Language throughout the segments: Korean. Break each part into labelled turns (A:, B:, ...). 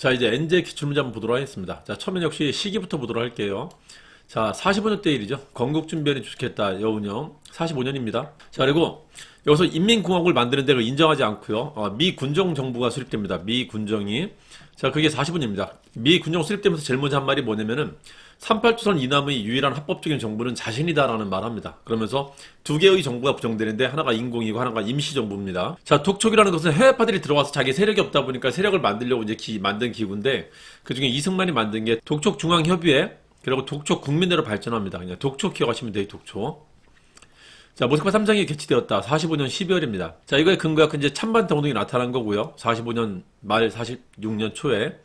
A: 자, 이제 엔제 기출문제 한번 보도록 하겠습니다. 자, 처음엔 역시 시기부터 보도록 할게요. 자, 45년 때 일이죠. 건국준비원이 주축했다. 여운형 45년입니다. 자, 그리고 여기서 인민공화국을 만드는 데를 인정하지 않고요. 미 군정 정부가 수립됩니다. 미 군정이. 자, 그게 45년입니다. 미 군정 수립되면서 제일 먼저 한 말이 뭐냐면은 38조선 이남의 유일한 합법적인 정부는 자신이다라는 말을 합니다. 그러면서 두 개의 정부가 부정되는데 하나가 인공이고 하나가 임시정부입니다. 자, 독촉이라는 것은 해외파들이 들어와서 자기 세력이 없다 보니까 세력을 만들려고 이제 만든 기구인데 그 중에 이승만이 만든 게 독촉중앙협의회 그리고 독촉국민대로 발전합니다. 그냥 독촉 기억하시면 돼요. 독촉. 자, 모스크바 3장이 개최되었다. 45년 12월입니다. 자, 이거의 근거가 이제 찬반 대운동이 나타난 거고요. 45년 말 46년 초에.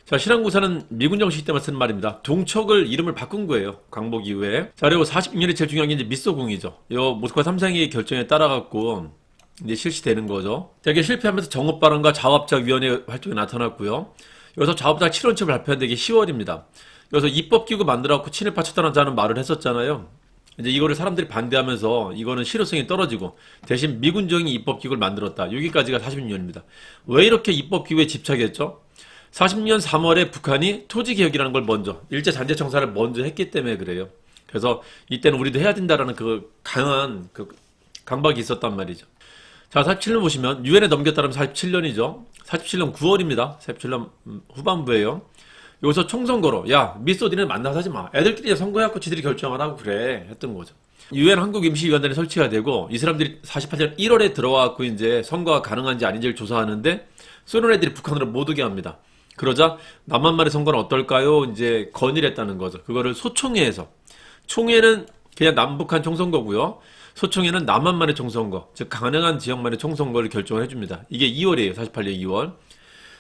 A: 자, 신한공사는 미군정 시기 때만 쓴 말입니다. 동척을 이름을 바꾼 거예요. 광복 이후에. 자, 그리고 46년에 제일 중요한 게 이제 미소궁이죠. 요 모스크바 3장의 결정에 따라갖고 이제 실시되는 거죠. 자, 이게 실패하면서 정업발언과 자업자위원회 활동이 나타났고요. 여기서 자업자 7원칙을 발표한 게 10월입니다. 여기서 입법기구 만들어갖고 친일파 처단하자는 말을 했었잖아요. 이제 이거를 사람들이 반대하면서 이거는 실효성이 떨어지고 대신 미군정이 입법기구를 만들었다. 여기까지가 46년입니다. 왜 이렇게 입법기구에 집착했죠? 40년 3월에 북한이 토지개혁이라는 걸 먼저 일제잔재청사를 먼저 했기 때문에 그래요. 그래서 이때는 우리도 해야 된다라는 그 강한 그 강박이 있었단 말이죠. 자, 47년 보시면 유엔에 넘겼다면 47년이죠. 47년 9월입니다. 47년 후반부에요. 여기서 총선거로 야 미소디는 만나서 하지 마. 애들끼리 선거해갖고 지들이 결정하라고 그래 했던 거죠. 유엔 한국임시위원회는 설치가 되고 이 사람들이 48년 1월에 들어와갖고 이제 선거가 가능한지 아닌지를 조사하는데 소련 애들이 북한으로 못 오게 합니다. 그러자 남한만의 선거는 어떨까요? 이제 건의를 했다는 거죠. 그거를 소총회에서 총회는 그냥 남북한 총선거고요. 소총회는 남한만의 총선거, 즉 가능한 지역만의 총선거를 결정을 해줍니다. 이게 2월이에요. 48년 2월.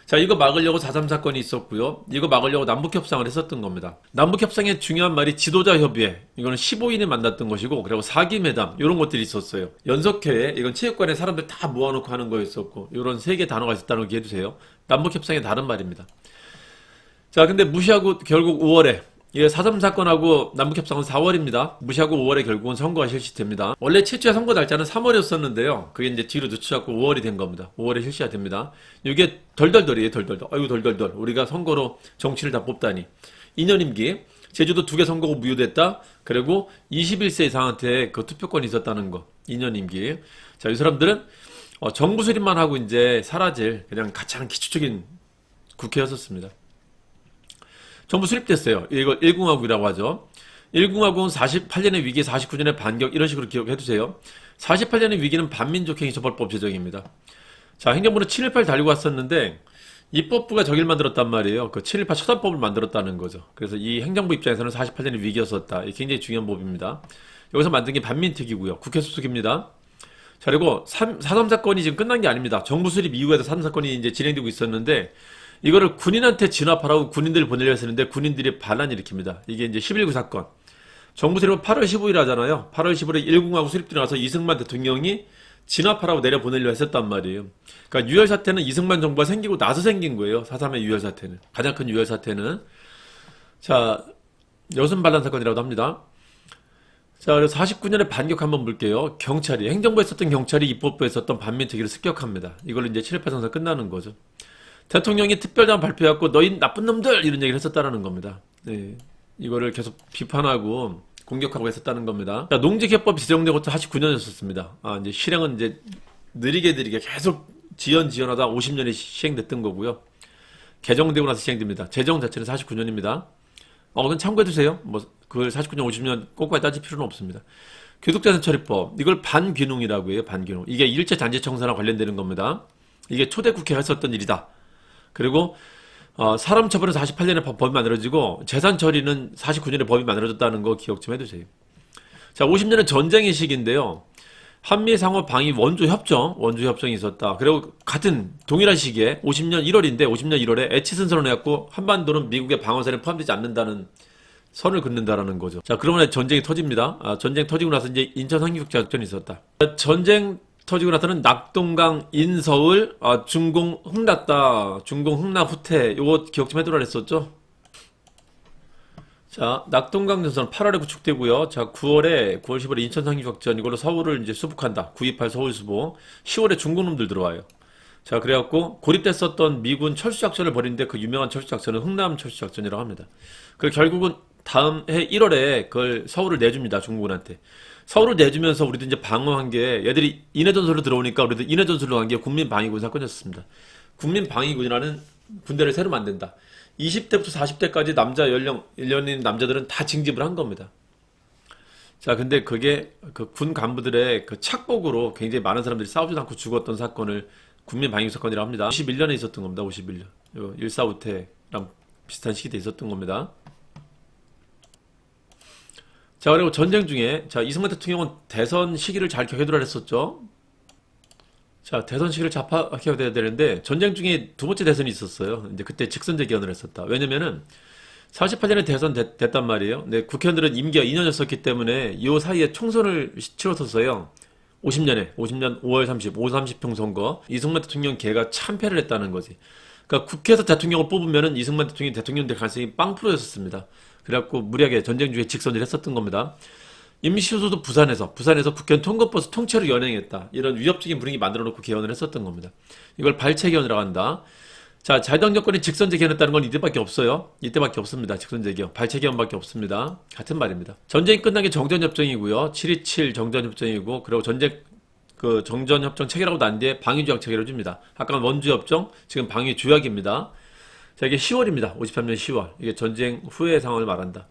A: 자, 이거 막으려고 4.3 사건이 있었고요. 이거 막으려고 남북협상을 했었던 겁니다. 남북협상의 중요한 말이 지도자협의회. 이거는 15인이 만났던 것이고, 그리고 사기회담 이런 것들이 있었어요. 연석회의, 이건 체육관에 사람들 다 모아놓고 하는 거였었고, 이런 세 개 단어가 있었다는 거 기해두세요. 남북협상의 다른 말입니다. 자, 근데 무시하고 결국 5월에 이게 4.3 사건하고 남북협상은 4월입니다. 무시하고 5월에 결국은 선거가 실시됩니다. 원래 최초의 선거 날짜는 3월이었었는데요. 그게 이제 뒤로 늦춰갖고 5월이 된 겁니다. 5월에 실시가 됩니다. 이게 덜덜덜이에요, 덜덜덜. 아이고, 덜덜덜. 우리가 선거로 정치를 다 뽑다니. 2년 임기. 제주도 2개 선거가 무효됐다. 그리고 21세 이상한테 그 투표권이 있었다는 거. 2년 임기. 자, 이 사람들은 정부 수립만 하고 이제 사라질 그냥 가장 기초적인 국회였었습니다. 정부 수립됐어요. 이걸 1공화국이라고 하죠. 1공화국은 48년의 위기, 49년의 반격 이런 식으로 기억해두세요. 48년의 위기는 반민족행위 처벌법 제정입니다. 자, 행정부는 7.18 달리고 왔었는데 입법부가 저길 만들었단 말이에요. 그 7.18 처단법을 만들었다는 거죠. 그래서 이 행정부 입장에서는 48년의 위기였었다. 이게 굉장히 중요한 법입니다. 여기서 만든 게 반민특위고요. 국회 소속입니다. 자, 그리고 4.3 사건이 지금 끝난 게 아닙니다. 정부 수립 이후에도 4.3 사건이 이제 진행되고 있었는데 이거를 군인한테 진압하라고 군인들을 보내려 했었는데 군인들이 반란 일으킵니다. 이게 이제 11.9 사건. 정부 세력은 8월 15일 하잖아요. 8월 15일에 1공화국 수립되고 나서 이승만 대통령이 진압하라고 내려보내려 했었단 말이에요. 그러니까 유혈 사태는 이승만 정부가 생기고 나서 생긴 거예요. 4.3의 유혈 사태는. 가장 큰 유혈 사태는. 자, 여순 반란 사건이라고도 합니다. 자, 그래서 49년에 반격 한번 볼게요. 경찰이, 행정부에 있었던 경찰이 입법부에 있었던 반민특위를 습격합니다. 이걸로 이제 7.18 선사 끝나는 거죠. 대통령이 특별단 발표해갖고 너희 나쁜 놈들 이런 얘기를 했었다는 겁니다. 네, 이거를 계속 비판하고 공격하고 했었다는 겁니다. 자, 농지개법 지정된 것도 49년이었습니다. 이제 실행은 이제 느리게 계속 지연하다 50년이 시행됐던 거고요. 개정되고 나서 시행됩니다. 제정 자체는 49년입니다. 그건 참고해두세요. 뭐 그걸 49년 50년 꼭까지 따질 필요는 없습니다. 교독자산 처리법 이걸 반균웅이라고 해요. 반균웅. 이게 일제잔재청사랑 관련되는 겁니다. 이게 초대 국회가 했었던 일이다. 그리고 사람 처벌은 48년에 법이 만들어지고 재산 처리는 49년에 법이 만들어졌다는 거 기억 좀 해두세요. 자, 50년은 전쟁의 시기인데요. 한미 상호 방위 원조 협정이 있었다. 그리고 같은 동일한 시기에 50년 1월인데 50년 1월에 애치선 선언을 해갖고 한반도는 미국의 방어선에 포함되지 않는다는 선을 긋는다라는 거죠. 자, 그러면 전쟁이 터집니다. 전쟁 터지고 나서 이제 인천 상륙 작전이 있었다. 전쟁 터지고 나서는 낙동강 인서울 중공 흥났다. 중공 흥나 후퇴. 요거 기억 좀 해두라 그랬었죠. 자, 낙동강 전선 8월에 구축되고요. 자, 9월 15일에 인천 상륙 작전 이걸로 서울을 이제 수복한다. 9.28 서울 수복. 10월에 중국놈들 들어와요. 자, 그래갖고 고립됐었던 미군 철수작전을 벌이는데 그 유명한 철수작전은 흥남 철수작전이라고 합니다. 그리고 결국은 다음 해 1월에 그걸 서울을 내줍니다. 중국군한테. 서울을 내주면서 우리도 이제 방어한 게 얘들이 인해전술로 들어오니까 우리도 인해전술로 간 게 국민방위군 사건이었습니다. 국민방위군이라는 군대를 새로 만든다. 20대부터 40대까지 남자 연령인 남자들은 다 징집을 한 겁니다. 자, 근데 그게 그 군 간부들의 그 착복으로 굉장히 많은 사람들이 싸우지도 않고 죽었던 사건을 국민방위 사건이라고 합니다. 51년에 있었던 겁니다. 51년. 일사후퇴랑 비슷한 시기 때 있었던 겁니다. 자, 그리고 전쟁 중에 자, 이승만 대통령은 대선 시기를 잘 기억해두라 했었죠. 자, 대선 시기를 잘 파악해야 되는데 전쟁 중에 두 번째 대선이 있었어요. 이제 그때 직선제 개헌을 했었다. 왜냐면은 48년에 대선 됐단 말이에요. 네, 국회의원들은 임기가 2년이었었기 때문에 이 사이에 총선을 치렀었어요. 50년 5월 30, 5, 30평 선거. 이승만 대통령 걔가 참패를 했다는 거지. 그러니까 국회에서 대통령을 뽑으면은 이승만 대통령이 대통령 될 가능성이 빵프로였었습니다. 그래갖고 무리하게 전쟁 중에 직선을 했었던 겁니다. 임시수도 부산에서 국회의원 통과버스 통째로 연행했다. 이런 위협적인 분위기 만들어 놓고 개헌을 했었던 겁니다. 이걸 발췌 개헌이라고 한다. 자, 자유당 정권이 직선제 개헌했다는 건 이때밖에 없어요. 이때밖에 없습니다. 직선제 개헌. 발췌 개헌밖에 없습니다. 같은 말입니다. 전쟁이 끝난 게 정전협정이고요. 7.27 정전협정이고, 그리고 그 정전협정 체결하고 난 뒤에 방위조약 체결해 줍니다. 아까 원주협정, 지금 방위조약입니다. 자, 이게 10월입니다. 53년 10월. 이게 전쟁 후의 상황을 말한다.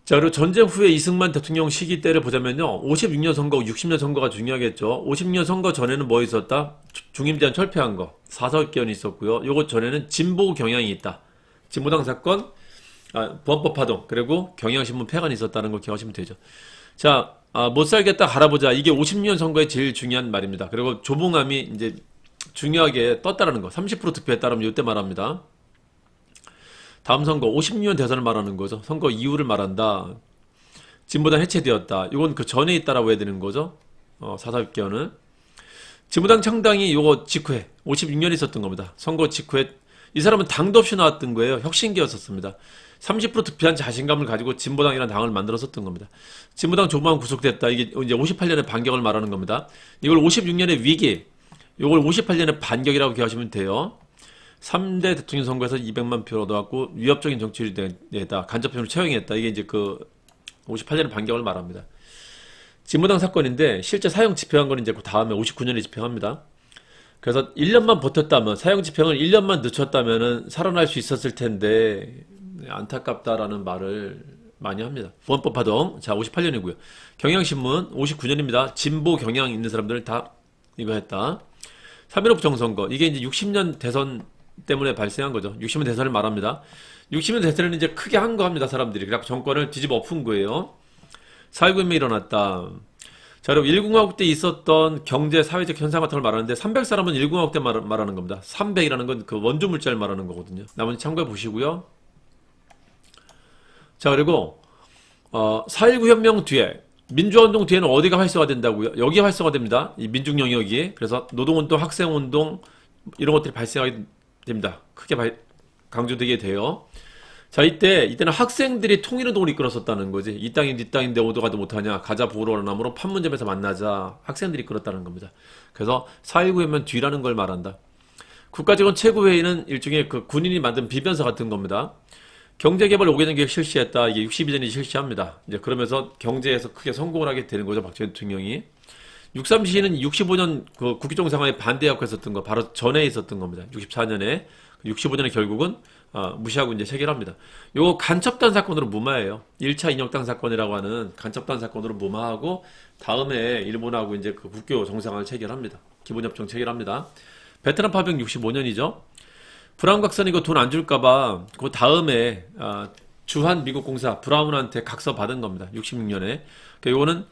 A: 자, 그리고 전쟁 후에 이승만 대통령 시기대를 보자면요. 56년 선거, 60년 선거가 중요하겠죠. 56년 선거 전에는 뭐 있었다? 중임제한 철폐한 거. 사설개헌이 있었고요. 요거 전에는 진보 경향이 있다. 진보당 사건, 보안법 파동, 그리고 경향신문 폐간이 있었다는 걸 기억하시면 되죠. 자, 못 살겠다 갈아보자. 이게 56년 선거의 제일 중요한 말입니다. 그리고 조봉암이 이제 중요하게 떴다라는 거. 30% 득표했다라면 이때 말합니다. 다음 선거 56년 대선을 말하는 거죠. 선거 이후를 말한다. 진보당 해체되었다. 이건 그 전에 있다라고 해야 되는 거죠. 사설개헌은. 진보당 창당이 요거 직후에 56년에 있었던 겁니다. 선거 직후에 이 사람은 당도 없이 나왔던 거예요. 혁신계였었습니다. 30% 득표한 자신감을 가지고 진보당이라는 당을 만들었었던 겁니다. 진보당 조만 구속됐다. 이게 이제 58년의 반격을 말하는 겁니다. 이걸 56년의 위기, 이걸 58년의 반격이라고 기억하시면 돼요. 3대 대통령 선거에서 200만 표를 얻어갖고 위협적인 정치를 내다 간접표를 채용했다. 이게 이제 그 58년의 반격을 말합니다. 진보당 사건인데 실제 사형 집행한 건 이제 그 다음에 59년에 집행합니다. 그래서 1년만 버텼다면 사형 집행을 1년만 늦췄다면은 살아날 수 있었을 텐데 안타깝다라는 말을 많이 합니다. 보안법 파동 자 58년이고요. 경향신문 59년입니다. 진보 경향 있는 사람들은 다 이거 했다. 3.15 부정선거 이게 이제 60년 대선 때문에 발생한 거죠. 60년 대선을 말합니다. 60년 대선은 이제 크게 한 거 합니다. 사람들이. 그래서 정권을 뒤집어 엎은 거예요. 4.19 혁명이 일어났다. 자, 그리고 1공화국 때 있었던 경제, 사회적 현상 같은 걸 말하는데 300사람은 1공화국 때 말하는 겁니다. 300이라는 건 그 원조 물자를 말하는 거거든요. 나머지 참고해 보시고요. 자, 그리고 4.19 혁명 뒤에 민주화운동 뒤에는 어디가 활성화된다고요? 여기 활성화됩니다. 이 민중 영역이. 그래서 노동운동, 학생운동 이런 것들이 발생하게 됩니다. 크게 강조되게 돼요. 자, 이때는 학생들이 통일운동을 이끌었었다는 거지. 이 땅이 네 땅인데 오도 가도 못하냐. 가자 보러나무로 판문점에서 만나자. 학생들이 이끌었다는 겁니다. 그래서 4.19 혁명 뒤라는 걸 말한다. 국가직원 최고회의는 일종의 그 군인이 만든 비변서 같은 겁니다. 경제개발 5개년 계획 실시했다. 이게 62년이 실시합니다. 이제 그러면서 경제에서 크게 성공을 하게 되는 거죠. 박정희 대통령이. 63 시는 65년 그 국기종 상황에 반대하고 했었던 거 바로 전에 있었던 겁니다. 64년에 65년에 결국은 무시하고 이제 체결합니다. 요거 간첩단 사건으로 무마해요. 1차 인혁당 사건이라고 하는 간첩단 사건으로 무마하고 다음에 일본하고 이제 그 국교 정상화를 체결합니다. 기본협정 체결합니다. 베트남 파병 65년이죠. 브라운각선 이거 돈 안 줄까봐 그 다음에 주한 미국 공사 브라운한테 각서 받은 겁니다. 66년에. 그러니까 요거는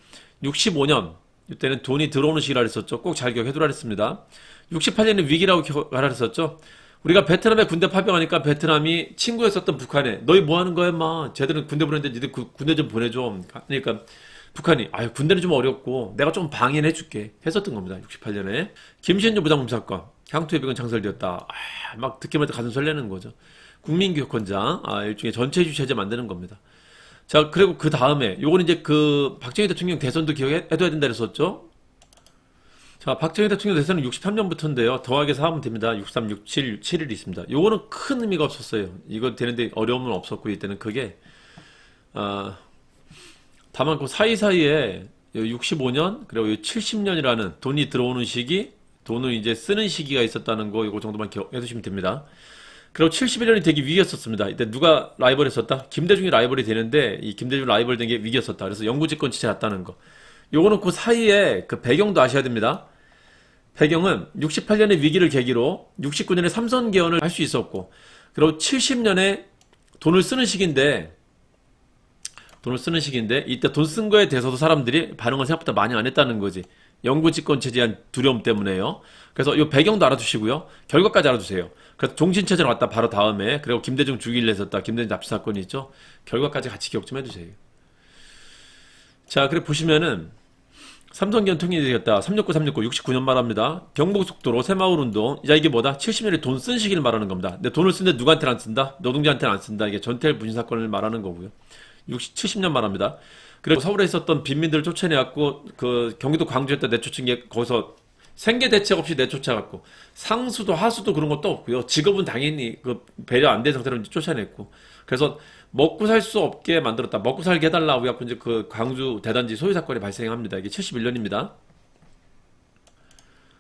A: 65년 이때는 돈이 들어오는 시기라 했었죠. 꼭 잘 기억해두라 했습니다. 68년에 위기라고 기억하라 했었죠. 우리가 베트남에 군대 파병하니까 베트남이 친구였었던 북한에 너희 뭐 하는 거야 마 쟤들은 군대 보내는데 니들 군대 좀 보내줘. 그러니까 북한이 아유 군대는 좀 어렵고 내가 좀 방해해 줄게 했었던 겁니다. 68년에 김신주 부장검 사건 향토해병은 창설되었다. 막 듣기만 해도 가슴 설레는 거죠. 국민교육원장 일종의 전체주의 체제 만드는 겁니다. 자, 그리고 그 다음에 요거는 이제 그 박정희 대통령 대선도 기억해둬야 된다 그랬었죠. 자, 박정희 대통령 대선은 63년부터인데요. 더하기해서 하면 됩니다. 63, 67, 7일이 있습니다. 요거는 큰 의미가 없었어요. 이거 되는데 어려움은 없었고, 이때는 그게, 다만 그 사이사이에 65년, 그리고 70년이라는 돈이 들어오는 시기, 돈을 이제 쓰는 시기가 있었다는 거, 이거 정도만 기억해 두시면 됩니다. 그리고 71년이 되게 위기였었습니다. 이때 누가 라이벌했었다? 김대중이 라이벌이 되는데, 이 김대중 라이벌 된 게 위기였었다. 그래서 영구집권 지체했다는 거. 요거는 그 사이에 그 배경도 아셔야 됩니다. 배경은 68년의 위기를 계기로 69년에 삼선 개헌을 할 수 있었고, 그리고 70년에 돈을 쓰는 시기인데, 이때 돈 쓴 거에 대해서도 사람들이 반응을 생각보다 많이 안 했다는 거지. 영구 집권 체제에 대한 두려움 때문에요. 그래서 이 배경도 알아두시고요. 결과까지 알아두세요. 그래서 종신체제로 왔다 바로 다음에, 그리고 김대중 주기를 했었다. 김대중 납치 사건이 있죠. 결과까지 같이 기억 좀 해두세요. 자, 그래 보시면은 삼성기업 통일이 되겠다. 369, 69년 말합니다. 경부고속도로 새마을운동. 자, 이게 뭐다? 70년에 돈 쓴 시기를 말하는 겁니다. 근데 돈을 쓰는데 누구한테는 안 쓴다? 노동자한테는 안 쓴다. 이게 전태일 분신 사건을 말하는 거고요. 70년 말합니다. 그리고 서울에 있었던 빈민들을 쫓아내갖고 그 경기도 광주에다 내쫓은 게 거기서 생계 대책 없이 내쫓아갖고 상수도 하수도 그런 것도 없고요. 직업은 당연히 그 배려 안 된 상태로 쫓아냈고, 그래서 먹고 살 수 없게 만들었다. 먹고 살게 해달라고 해갖고 이제 그 광주 대단지 소유 사건이 발생합니다. 이게 71년입니다.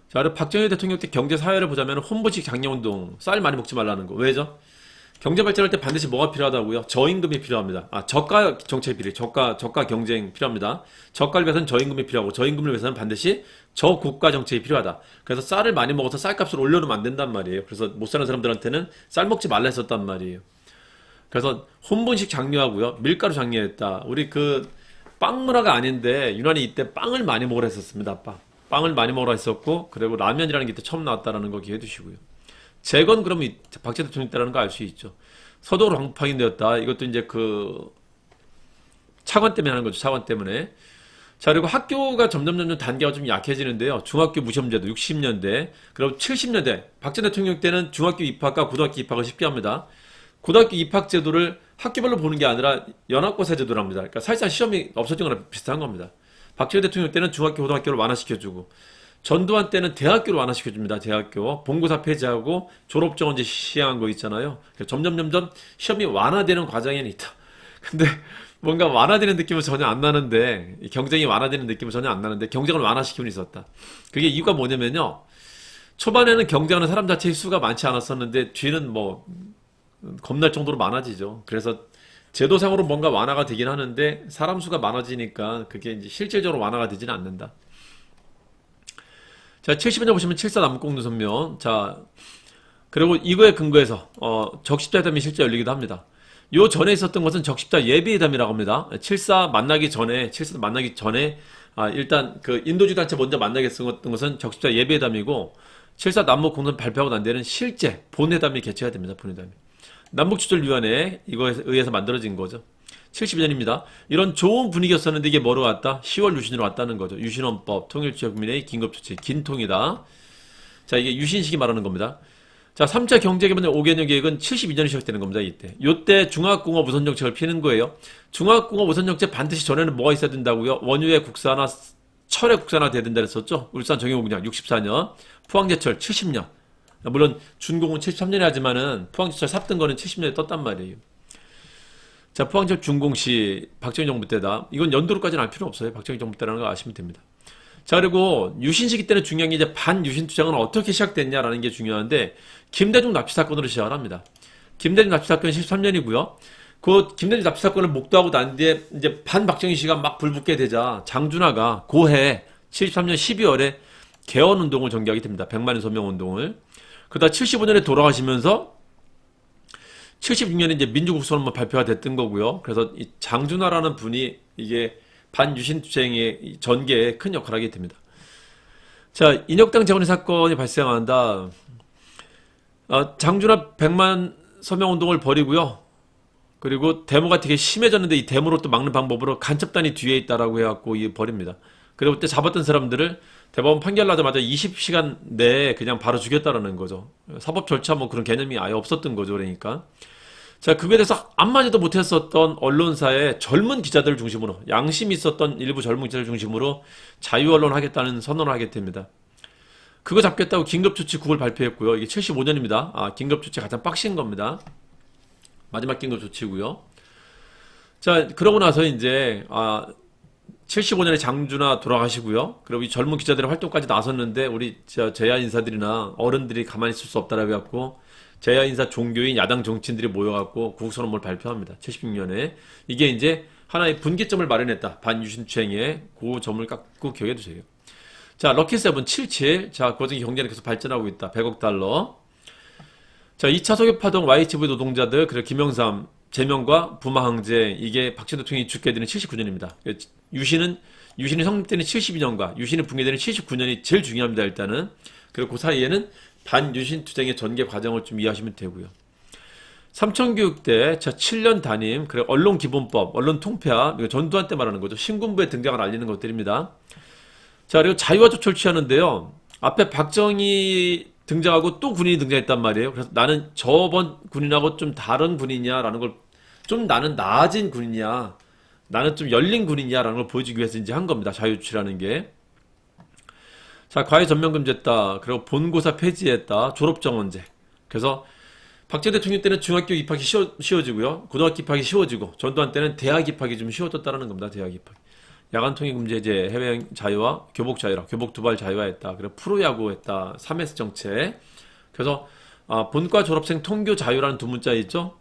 A: 자, 그리고 박정희 대통령 때 경제 사회를 보자면 혼부식 장려운동, 쌀 많이 먹지 말라는 거. 왜죠? 경제 발전할 때 반드시 뭐가 필요하다고요? 저임금이 필요합니다. 저가 정책이 필요해요. 저가 경쟁 필요합니다. 저가를 위해서는 저임금이 필요하고, 저임금을 위해서는 반드시 저고가 정책이 필요하다. 그래서 쌀을 많이 먹어서 쌀값을 올려놓으면 안 된단 말이에요. 그래서 못 사는 사람들한테는 쌀 먹지 말라 했었단 말이에요. 그래서 혼분식 장려하고요. 밀가루 장려했다. 우리 그 빵 문화가 아닌데 유난히 이때 빵을 많이 먹으라 했었습니다. 빵을 많이 먹으라 했었고, 그리고 라면이라는 게 이때 처음 나왔다라는 거 기억해 두시고요. 재건 그러면 박정희 대통령 때라는 거 알 수 있죠. 서도로 방북하긴 되었다. 이것도 이제 그 차관 때문에 하는 거죠. 차관 때문에. 자, 그리고 학교가 점점 단계가 좀 약해지는데요. 중학교 무시험제도 60년대, 그리고 70년대 박정희 대통령 때는 중학교 입학과 고등학교 입학을 쉽게 합니다. 고등학교 입학 제도를 학교별로 보는 게 아니라 연합고사 제도로 합니다. 그러니까 사실상 시험이 없어진 거랑 비슷한 겁니다. 박정희 대통령 때는 중학교, 고등학교를 완화시켜주고, 전두환 때는 대학교를 완화시켜줍니다. 대학교. 본고사 폐지하고 졸업정원제 시행한 거 있잖아요. 점점 시험이 완화되는 과정에는 있다. 근데 뭔가 완화되는 느낌은 전혀 안 나는데, 경쟁이 완화되는 느낌은 전혀 안 나는데, 경쟁을 완화시키면 있었다. 그게 이유가 뭐냐면요. 초반에는 경쟁하는 사람 자체의 수가 많지 않았었는데, 뒤는 뭐, 겁날 정도로 많아지죠. 그래서 제도상으로 뭔가 완화가 되긴 하는데, 사람 수가 많아지니까 그게 이제 실질적으로 완화가 되지는 않는다. 자, 70년 보시면 7.4 남북공동선명. 자, 그리고 이거에 근거해서, 적십자회담이 실제 열리기도 합니다. 요 전에 있었던 것은 적십자 예비회담이라고 합니다. 7.4 만나기 전에, 일단 그 인도주의 단체 먼저 만나겠었던 것은 적십자 예비회담이고, 7.4 남북공동 발표하고 난 데는 실제 본회담이 개최가 됩니다. 본회담이. 남북조절위원회, 이거에 의해서 만들어진 거죠. 72년입니다. 이런 좋은 분위기였었는데 이게 뭐로 왔다? 10월 유신으로 왔다는 거죠. 유신헌법, 통일지역민의 긴급조치, 긴통이다. 자, 이게 유신식이 말하는 겁니다. 자, 3차 경제개발 5개년 계획은 72년이 시작되는 겁니다. 요때 중화공업 우선정책을 피는 거예요. 중화공업 우선정책 반드시 전에는 뭐가 있어야 된다고요? 원유의 국산화, 철의 국산화 돼야 된다 그랬었죠. 울산 정유공장 64년, 포항제철 70년. 물론 준공은 73년에 하지만은 포항제철 삽든 거는 70년에 떴단 말이에요. 자, 포항제철 준공시 박정희 정부 때다. 이건 연도로까지는 알 필요 없어요. 박정희 정부 때라는 거 아시면 됩니다. 자, 그리고 유신 시기 때는 중요한 게 이제 반유신 투쟁은 어떻게 시작됐냐라는 게 중요한데, 김대중 납치 사건으로 시작을 합니다. 김대중 납치 사건이 13년이고요. 그 김대중 납치 사건을 목도하고 난 뒤에 이제 반박정희 씨가 막 불붙게 되자 장준하가 고해 73년 12월에 개헌 운동을 전개하게 됩니다. 100만인 서명 운동을. 그러다 75년에 돌아가시면서 76년에 이제 민주국선언만 발표가 됐던 거고요. 그래서 이 장준하라는 분이 이게 반유신 투쟁의 전개에 큰 역할을 하게 됩니다. 자, 인혁당 재건의 사건이 발생한다. 장준하 100만 서명 운동을 벌이고요. 그리고 데모가 되게 심해졌는데 이 데모로 또 막는 방법으로 간첩단이 뒤에 있다라고 해갖고 벌입니다. 그리고 그때 잡았던 사람들을 대법원 판결 나자마자 20시간 내에 그냥 바로 죽였다라는 거죠. 사법 절차 뭐 그런 개념이 아예 없었던 거죠. 그러니까. 자, 그거에 대해서 한마디도 못했었던 언론사의 젊은 기자들을 중심으로, 양심이 있었던 일부 젊은 기자들 중심으로 자유언론 하겠다는 선언을 하게 됩니다. 그거 잡겠다고 긴급조치 9을 발표했고요. 이게 75년입니다. 긴급조치 가장 빡신 겁니다. 마지막 긴급조치고요. 자, 그러고 나서 이제 75년에 장준하 돌아가시고요. 그리고 이 젊은 기자들의 활동까지 나섰는데 우리 제야 인사들이나 어른들이 가만히 있을 수 없다라고 해갖고 제야 인사 종교인 야당 정치인들이 모여갖고 구국선언문을 발표합니다. 76년에 이게 이제 하나의 분기점을 마련했다. 반유신 추행에 그 점을 꼭 기억해 두세요. 자, 럭키세븐 77. 자, 그 와중에 경제는 계속 발전하고 있다. 100억 달러. 자, 2차 소개파동 YHV 노동자들, 그리고 김영삼, 제명과 부마항제, 이게 박정희 대통령이 죽게 되는 79년입니다. 유신이 성립되는 72년과 유신이 붕괴되는 79년이 제일 중요합니다, 일단은. 그리고 그 사이에는 반유신 투쟁의 전개 과정을 좀 이해하시면 되고요. 삼천교육대, 자, 7년 담임, 그리고 언론기본법, 언론통폐합, 이거 전두환 때 말하는 거죠. 신군부의 등장을 알리는 것들입니다. 자, 그리고 자유와 조처를 취하는데요. 앞에 박정희 등장하고 또 군인이 등장했단 말이에요. 그래서 나는 저번 군인하고 좀 다른 군인이냐라는 걸, 좀 나는 나아진 군인이야, 나는 좀 열린 군인이야라는 걸 보여주기 위해서 이제 한 겁니다. 자유조치라는 게. 자, 과외 전면금지했다. 그리고 본고사 폐지했다. 졸업정원제. 그래서 박정희 대통령 때는 중학교 입학이 쉬워지고요. 고등학교 입학이 쉬워지고, 전두환 때는 대학 입학이 좀 쉬워졌다는 겁니다. 대학 입학. 야간 통일 금지제, 해외여행 자유화, 교복 자유화, 교복 두발 자유화했다. 그리고 프로야구 했다. 3S 정책. 그래서 본과 졸업생 통교 자유라는 두 문자 있죠.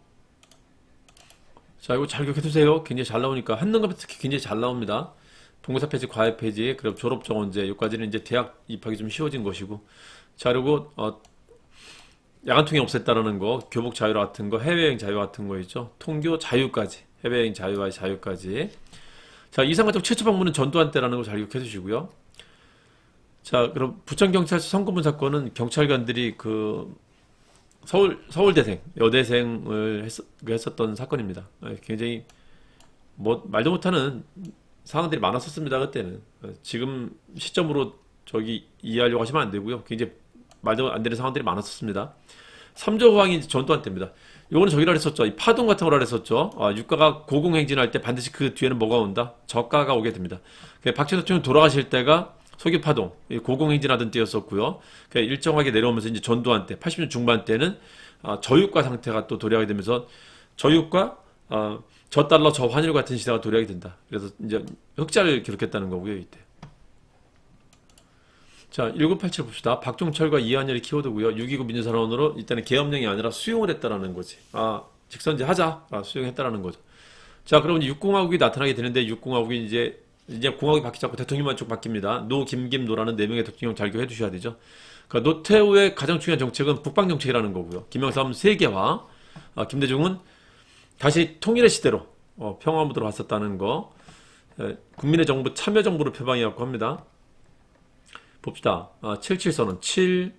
A: 자, 이거 잘 기억해두세요. 굉장히 잘 나오니까 한능갑 특히 굉장히 잘 나옵니다. 본고사 폐지, 과외 폐지, 그리고 졸업 정원제. 여기까지는 이제 대학 입학이 좀 쉬워진 것이고. 자, 그리고 야간 통일 없앴다라는 거, 교복 자유 같은 거, 해외여행 자유 같은 거 있죠. 통교 자유까지, 해외여행 자유와 자유까지. 자, 이상가족 최초 방문은 전두환 때라는 거 잘 기억해 두시고요. 자, 그럼 부천경찰서 성검문 사건은 경찰관들이 그 서울대생, 여대생을 했었던 사건입니다. 굉장히 뭐 말도 못하는 상황들이 많았었습니다. 그때는. 지금 시점으로 이해하려고 하시면 안 되고요. 굉장히 말도 안 되는 상황들이 많았었습니다. 3조 호황이 전두환 때입니다. 요거는 저기라 했었죠. 이 파동 같은 거라 했었죠. 유가가 고공행진할 때 반드시 그 뒤에는 뭐가 온다? 저가가 오게 됩니다. 박정희 대통령 돌아가실 때가 소기 파동, 고공행진하던 때였었고요. 일정하게 내려오면서 이제 전두환 때, 80년 중반 때는 저유가 상태가 또 도래하게 되면서 저유가, 저달러, 저환율 같은 시대가 도래하게 된다. 그래서 이제 흑자를 기록했다는 거고요, 이때. 자, 1987 봅시다. 박종철과 이한열이 키워드고요. 6.29 민주사론으로 일단은 계엄령이 아니라 수용을 했다라는 거지. 직선제 하자. 수용했다라는 거죠. 자, 그럼 이제 육공화국이 나타나게 되는데, 육공화국이 이제 공화국이 바뀌지 않고 대통령만 쭉 바뀝니다. 노, 김, 김, 노라는 4명의 대통령 잘 기억해 두셔야 되죠. 그러니까 노태우의 가장 중요한 정책은 북방정책이라는 거고요. 김영삼 세계화, 김대중은 다시 통일의 시대로 평화무드로 갔었다는 거. 국민의 정부, 참여정부로 표방해갖고 합니다. 봅시다. 77선언 7,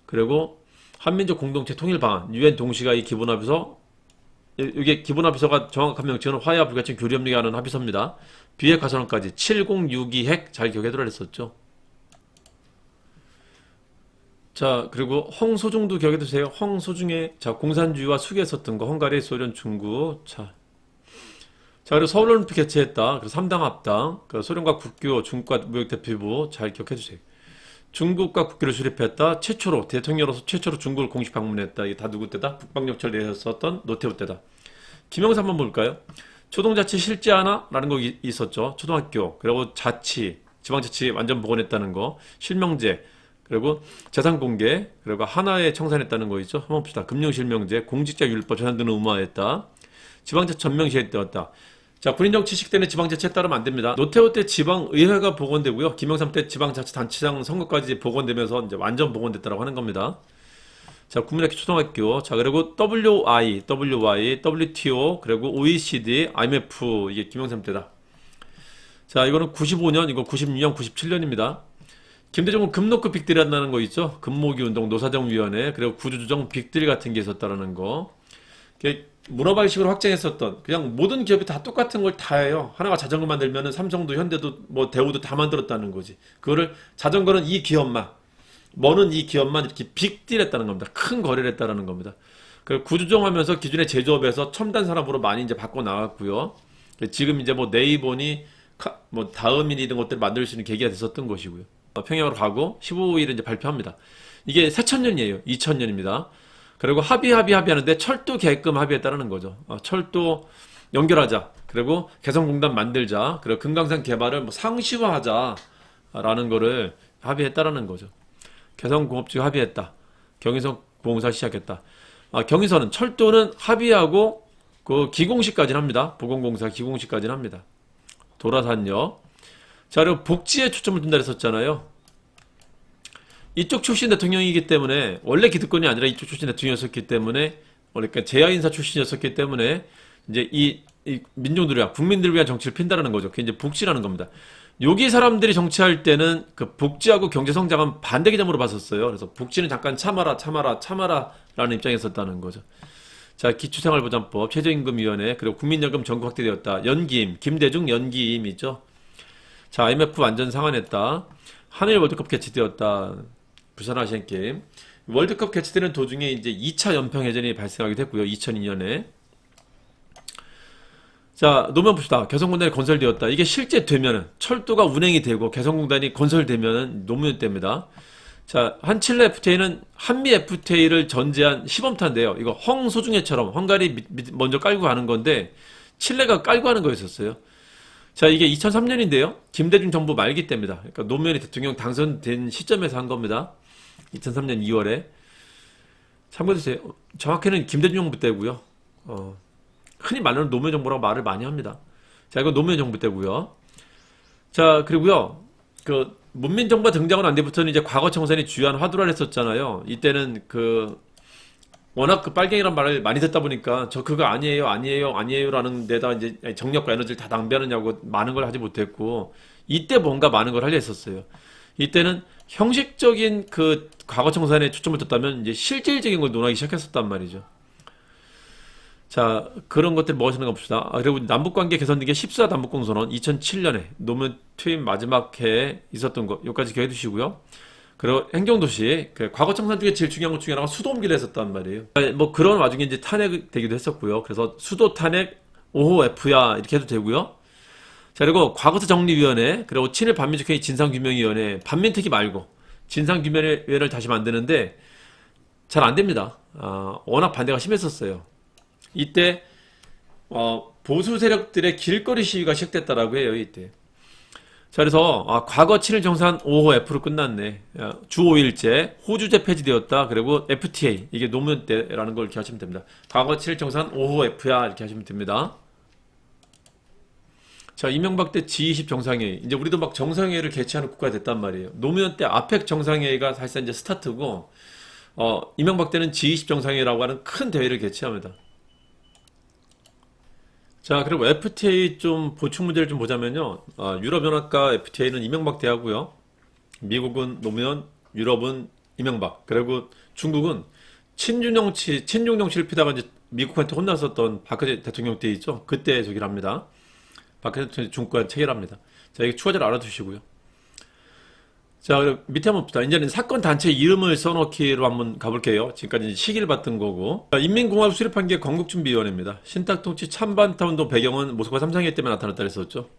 A: 그리고 한민족 공동체 통일 방안, 유엔 동시가 이 기본합의서, 이게 기본합의서가 정확한 명칭은 화해와 불가침 교류협력에 하는 합의서입니다. 비핵 가선언까지 7062 핵 잘 기억해 두라 했었죠. 자, 그리고 홍소중도 기억해 두세요. 홍소중에, 자, 공산주의와 수계했었던 거, 헝가리, 소련, 중국. 자, 그리고 서울올림픽 개최했다. 그리고 3당 합당, 소련과 국교, 중국과 무역대표부 잘 기억해 주세요. 중국과 국교를 수립했다. 대통령으로서 최초로 중국을 공식 방문했다. 이게 다 누구 때다? 북방정책을 내셨었던 노태우 때다. 김영삼 한번 볼까요? 초동자치 실제하나? 라는 거 있었죠. 초등학교, 그리고 자치, 지방자치 완전 복원했다는 거, 실명제, 그리고 재산공개, 그리고 하나에 청산했다는 거 있죠. 한번 봅시다. 금융실명제, 공직자윤리법 재산 등을 의무화했다. 지방자치 전명시했다. 자, 군인정치식 때는 지방자치에 따르면 안 됩니다. 노태우 때 지방의회가 복원되고요. 김영삼 때 지방자치단체장 선거까지 복원되면서 이제 완전 복원됐다고 하는 겁니다. 자, 국민학교 초등학교. 자, 그리고 WI, WTO, 그리고 OECD, IMF, 이게 김영삼 때다. 자, 이거는 95년, 이거 96년, 97년입니다. 김대중은 금노크 빅딜 한다는 거 있죠? 금모기 운동, 노사정위원회, 그리고 구조조정 빅딜 같은 게 있었다라는 거. 문어발식으로 확장했었던, 그냥 모든 기업이 다 똑같은 걸 다 해요. 하나가 자전거 만들면은 삼성도 현대도 뭐 대우도 다 만들었다는 거지. 그거를 자전거는 이 기업만, 뭐는 이 기업만 이렇게 빅딜 했다는 겁니다. 큰 거래를 했다는 겁니다. 그리고 구조조정하면서 기존의 제조업에서 첨단 산업으로 많이 이제 바꿔 나갔고요. 지금 이제 뭐 네이버니 뭐 다음이니 이런 것들을 만들 수 있는 계기가 됐었던 것이고요. 평양으로 가고 15일에 이제 발표합니다. 이게 새천년이에요. 2000년입니다. 그리고 합의하는데 철도 계획금 합의했다는 거죠. 철도 연결하자. 그리고 개성공단 만들자. 그리고 금강산 개발을 뭐 상시화하자라는 거를 합의했다라는 거죠. 개성공업지가 합의했다. 경의선 공사 시작했다. 경의선은 철도는 합의하고 그 기공식까지는 합니다. 보건공사 기공식까지는 합니다. 도라산역. 자, 그리고 복지에 초점을 둔다 했었잖아요. 이쪽 출신 대통령이기 때문에, 원래 기득권이 아니라 이쪽 출신 대통령이었기 때문에, 그러니까 재야인사 출신이었기 때문에 이제 이 민중들을 위한, 국민들을 위한 정치를 핀다라는 거죠. 그게 이제 복지라는 겁니다. 여기 사람들이 정치할 때는 그 복지하고 경제 성장은 반대 개념으로 봤었어요. 그래서 복지는 잠깐 참아라라는 입장이었었다는 거죠. 자, 기초생활보장법, 최저임금위원회, 그리고 국민연금 전국 확대되었다. 연기임, 김대중 연기임 있죠. 자, IMF 완전 상환했다. 한일 월드컵 개최되었다. 부산 아시안게임. 월드컵 개최되는 도중에 이제 2차 연평해전이 발생하기도 했고요. 2002년에. 자, 노면 봅시다. 개성공단이 건설되었다. 이게 실제 되면은, 철도가 운행이 되고 개성공단이 건설되면은 노무현 때입니다. 자, 한칠레 FTA는 한미 FTA를 전제한 시범탄인데요. 이거 헝소중회처럼 헝가리 먼저 깔고 가는 건데, 칠레가 깔고 하는 거였었어요. 자, 이게 2003년인데요. 김대중 정부 말기 때입니다. 그러니까 노무현이 대통령 당선된 시점에서 한 겁니다. 2003년 2월에. 참고해주세요. 정확히는 김대중 정부 때고요. 흔히 말하는 노무현 정부라고 말을 많이 합니다. 자, 이거 노무현 정부 때고요. 자, 그리고요. 그 문민정부가 등장한 안 뒤부터는 이제 과거 청산이 주요한 화두를 했었잖아요. 이때는 워낙 빨갱이란 말을 많이 듣다 보니까 그거 아니에요라는 데다 이제 정력과 에너지를 다 낭비하느냐고 많은 걸 하지 못했고, 이때 뭔가 많은 걸 하려 했었어요. 이때는 형식적인 그 과거 청산에 초점을 뒀다면 이제 실질적인 걸 논하기 시작했었단 말이죠. 자, 그런 것들 무엇이는가 봅시다. 그리고 남북관계 개선된 게 14 남북공선언 2007년에 노무현 퇴임 마지막 해에 있었던 거, 여기까지 기억해 두시고요. 그리고 행정도시, 과거 청산 중에 제일 중요한 것 중에 하나가 수도 옮기를 했었단 말이에요. 뭐 그런 와중에 이제 탄핵되기도 했었고요. 그래서 수도 탄핵 5호 F야 이렇게 해도 되고요. 자, 그리고 과거사 정리위원회, 그리고 친일 반민족회의 진상규명위원회, 반민특위 말고 진상규명위원회를 다시 만드는데 잘 안 됩니다. 워낙 반대가 심했었어요. 이때 보수 세력들의 길거리 시위가 시작됐다라고 해요. 이때. 자, 그래서 과거 친일 정산 5호 F로 끝났네. 주 5일제, 호주제 폐지되었다. 그리고 FTA, 이게 노무현 때라는 걸 기억하시면 됩니다. 과거 친일 정산 5호 F야 이렇게 하시면 됩니다. 자, 이명박 때 G20 정상회의, 이제 우리도 막 정상회의를 개최하는 국가가 됐단 말이에요. 노무현 때 아펙 정상회의가 사실상 이제 스타트고, 이명박 때는 G20 정상회의라고 하는 큰 대회를 개최합니다. 자, 그리고 FTA 좀 보충 문제를 좀 보자면요. 유럽연합과 FTA는 이명박 때 하고요. 미국은 노무현, 유럽은 이명박. 그리고 중국은 친중정치를 피다가 이제 미국한테 혼났었던 박근혜 대통령 때 있죠. 그때 저기를 합니다. 박근혜 대통령 중국과 체결합니다. 자, 이게 추가절 알아두시고요. 자, 그리고 밑에 한번 봅시다. 이제는 사건 단체 이름을 써놓기로 한번 가볼게요. 지금까지 시기를 봤던 거고. 자, 인민공화국 수립한 게 건국준비위원회입니다. 신탁통치 찬반타운동 배경은 모스크바 3상회 때문에 나타났다 그랬었죠.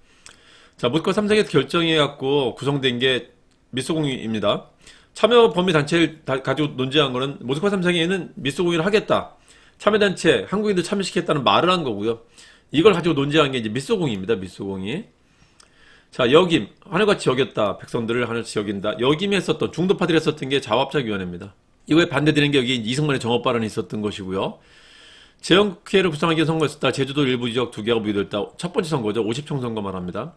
A: 자, 모스크바 3상회에서 결정해갖고 구성된 게 미소공입니다. 참여 범위 단체를 가지고 논쟁한 거는 모스크바 3상회에는 미소공의를 하겠다. 참여단체, 한국인들 참여시켰다는 말을 한 거고요. 이걸 가지고 논쟁한 게 이제 미소공입니다. 미소공이. 자, 역임, 하늘같이 여겼다. 백성들을 하늘같이 여긴다. 역임이 했었던, 중도파들이 했었던 게 자화합작위원회입니다. 이거에 반대되는 게 여기 이승만의 정업 발언이 있었던 것이고요. 재헌국회를 구성하기 위해 선거했었다. 제주도 일부 지역 2개가 무효됐다. 첫 번째 선거죠. 50총 선거 말합니다.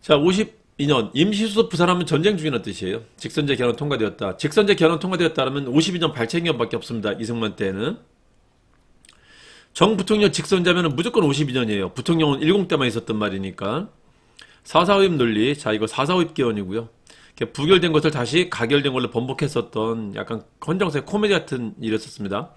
A: 자, 52년 임시수도 부산하면 전쟁 중이라는 뜻이에요. 직선제 개헌 통과되었다. 직선제 개헌 통과되었다면 52년 발췌기간밖에 없습니다. 이승만 때는. 정부통령 직선제면 무조건 52년이에요. 부통령은 10대만 있었던 말이니까. 4.4.5입 논리. 자, 이거 4.4.5입 개헌이고요. 부결된 것을 다시 가결된 걸로 번복했었던 약간 헌정사의 코미디 같은 일이었습니다.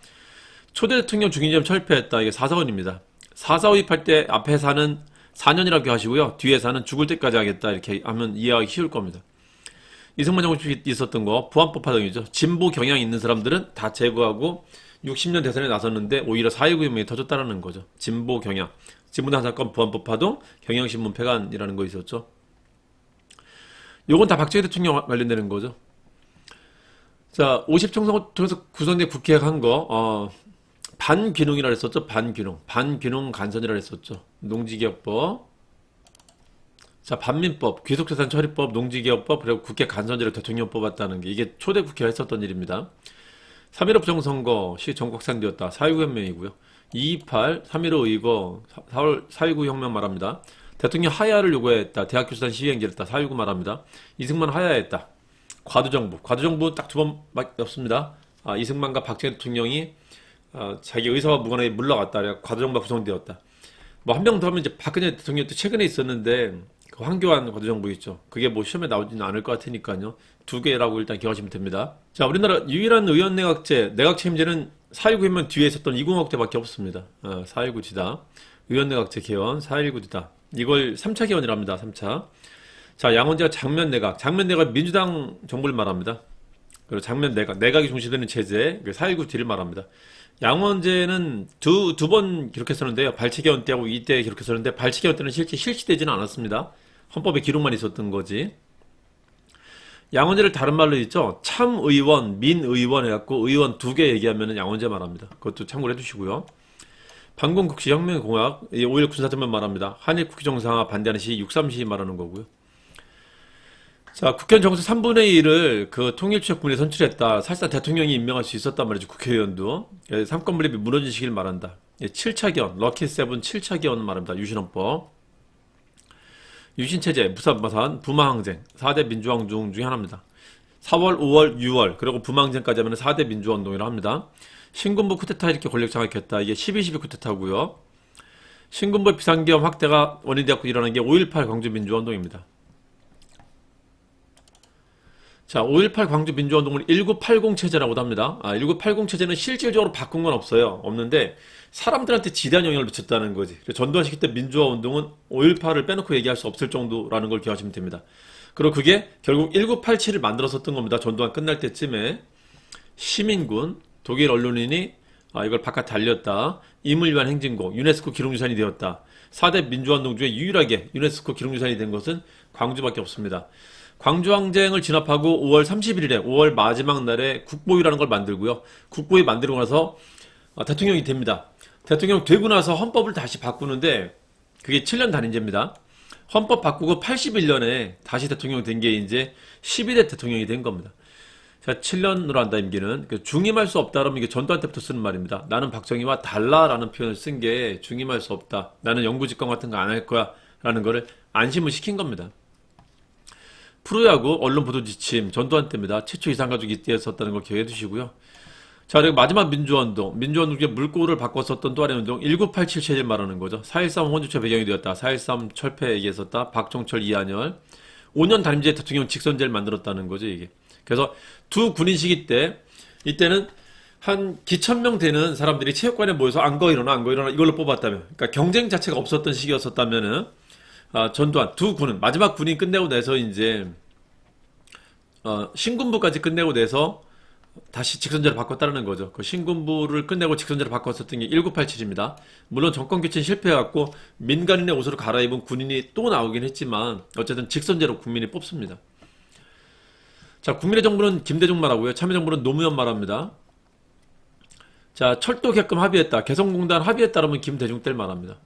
A: 초대 대통령 중인점 철폐했다. 이게 4.4.5입니다. 4.4.5입 할 때 앞에 사는 4년이라고 하시고요. 뒤에 사는 죽을 때까지 하겠다. 이렇게 하면 이해하기 쉬울 겁니다. 이승만 정부 있었던 거 부안법 파동이죠. 진보 경향 있는 사람들은 다 제거하고 60년 대선에 나섰는데 오히려 4.19 혁명이 터졌다는 거죠. 진보 경향. 진보단 사건 부안법 파동, 경향신문 폐간이라는 거 있었죠. 요건 다 박정희 대통령 관련되는 거죠. 자, 50총선 통해서 구성된 국회가 한 거, 반균형이라 했었죠. 반균형 간선이라 했었죠. 농지개혁법. 자, 반민법, 귀속재산 처리법, 농지개혁법, 그리고 국회 간선제로 대통령 뽑았다는 게 이게 초대 국회가 했었던 일입니다. 3.15 부정선거 시 전국산되었다. 4.19 혁명이고요. 2.28, 3.15 의거, 4.19 혁명 말합니다. 대통령 하야를 요구했다. 대학교 수단 시위행기했다. 4.19 말합니다. 이승만 하야했다. 과도정부 딱 두 번밖에 없습니다. 이승만과 박정희 대통령이 자기 의사와 무관하게 물러갔다. 과도정부가 구성되었다. 뭐 한 명 더 하면 이제 박근혜 대통령도 최근에 있었는데 그 황교안 과도정부 있죠. 그게 뭐 시험에 나오지는 않을 것 같으니까요. 두 개라고 일단 기억하시면 됩니다. 자, 우리나라 유일한 의원 내각제, 내각 책임제는 4.19 혁명 뒤에 있었던 이공학 때밖에 없습니다. 4.19 뒤다. 의원 내각제 개헌 4.19 뒤다. 이걸 3차 개헌이랍니다. 3차. 자, 양원제가 장면 내각 민주당 정부를 말합니다. 그리고 장면 내각이 중시되는 체제, 4.19 뒤를 말합니다. 양원제는 두 번 기록했었는데요. 발췌개헌 때하고 이때 기록했었는데, 발췌개헌 때는 실제 실시되지는 않았습니다. 헌법에 기록만 있었던 거지. 양원제를 다른 말로 있죠. 참의원, 민의원 해갖고 의원 두 개 얘기하면 양원제 말합니다. 그것도 참고를 해두시고요. 반공국시 혁명공약, 5.16 군사전면 말합니다. 한일 국기 정상화 반대하는 시, 6.3 시 말하는 거고요. 자, 국회의원 정수 3분의 1을 그 통일추적군에 선출했다. 사실상 대통령이 임명할 수 있었단 말이죠. 국회의원도. 삼권 분립이 무너지시길 말한다. 7차 개헌, 럭키 세븐 7차 개헌 말합니다. 유신헌법. 유신체제, 무산마산, 부마항쟁, 4대 민주화운동 중에 하나입니다. 4월, 5월, 6월, 그리고 부마항쟁까지 하면 4대 민주화운동이라고 합니다. 신군부 쿠데타 이렇게 권력 장악했다. 이게 12.12 쿠데타고요. 신군부 비상계엄 확대가 원인되었고 일어난 게 5.18 광주민주화운동입니다. 자, 5.18 광주민주화운동을 1980 체제라고도 합니다. 1980 체제는 실질적으로 바꾼 건 없어요. 없는데 사람들한테 지대한 영향을 미쳤다는 거지. 전두환 시기 때 민주화운동은 5.18을 빼놓고 얘기할 수 없을 정도라는 걸 기억하시면 됩니다. 그리고 그게 결국 1987을 만들었었던 겁니다. 전두환 끝날 때쯤에 시민군, 독일 언론인이 이걸 바깥 달렸다. 임을 위한 행진곡, 유네스코 기록유산이 되었다. 4대 민주화운동 중에 유일하게 유네스코 기록유산이 된 것은 광주밖에 없습니다. 광주항쟁을 진압하고 5월 31일에 5월 마지막 날에 국보위라는 걸 만들고요. 국보위 만들고 나서 대통령이 됩니다. 대통령 되고 나서 헌법을 다시 바꾸는데 그게 7년 단임제입니다. 헌법 바꾸고 81년에 다시 대통령 된 게 이제 12대 대통령이 된 겁니다. 자, 7년으로 한다 임기는. 중임할 수 없다 그러면 이게 전두환 때부터 쓰는 말입니다. 나는 박정희와 달라라는 표현을 쓴 게 중임할 수 없다. 나는 영구집권 같은 거 안 할 거야 라는 거를 안심을 시킨 겁니다. 프로야구 언론 보도 지침 전두환 때입니다. 최초 이산가족이 이때였었다는 걸 기억해 두시고요. 자, 그리고 마지막 민주화운동 중에 물꼬를 바꿨었던 또 하나의 운동 1987 체제를 말하는 거죠. 4.13 혼주체 배경이 되었다. 4.13 철폐 얘기했었다. 박종철, 이한열 5년 단임제 대통령 직선제를 만들었다는 거죠. 이게. 그래서 두 군인 시기 때 이때는 한 기천명 되는 사람들이 체육관에 모여서 안거 일어나 이걸로 뽑았다면, 그러니까 경쟁 자체가 없었던 시기였었다면은 전두환 두 군은 마지막 군인 끝내고 나서 이제 신군부까지 끝내고 나서 다시 직선제로 바꿨다는 거죠. 그 신군부를 끝내고 직선제로 바꿨었던 게 1987입니다. 물론 정권 교체는 실패해갖고 민간인의 옷으로 갈아입은 군인이 또 나오긴 했지만 어쨌든 직선제로 국민이 뽑습니다. 자, 국민의 정부는 김대중 말하고요. 참여정부는 노무현 말합니다. 자, 철도 개혁금 합의했다. 개성공단 합의에 따르면 김대중 때를 말합니다.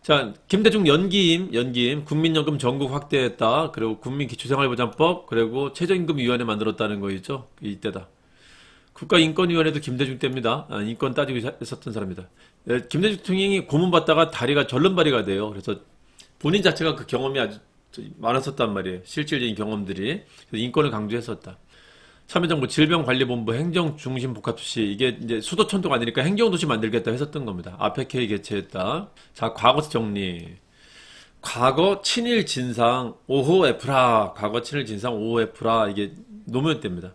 A: 자, 김대중 연기임, 국민연금 전국 확대했다. 그리고 국민기초생활보장법, 그리고 최저임금위원회 만들었다는 거 있죠. 이때다. 국가인권위원회도 김대중 때입니다. 인권 따지고 있었던 사람입니다. 김대중 대통령이 고문받다가 다리가 절름발이가 돼요. 그래서 본인 자체가 그 경험이 아주 많았었단 말이에요. 실질적인 경험들이. 그래서 인권을 강조했었다. 참여정부 질병관리본부 행정중심복합도시, 이게 이제 수도천도가 아니니까 행정도시 만들겠다 했었던 겁니다. 아페케이 개최했다. 자, 과거 정리. 과거 친일 진상 5호 F라. 과거 친일 진상 5호 F라. 이게 노무현 때입니다.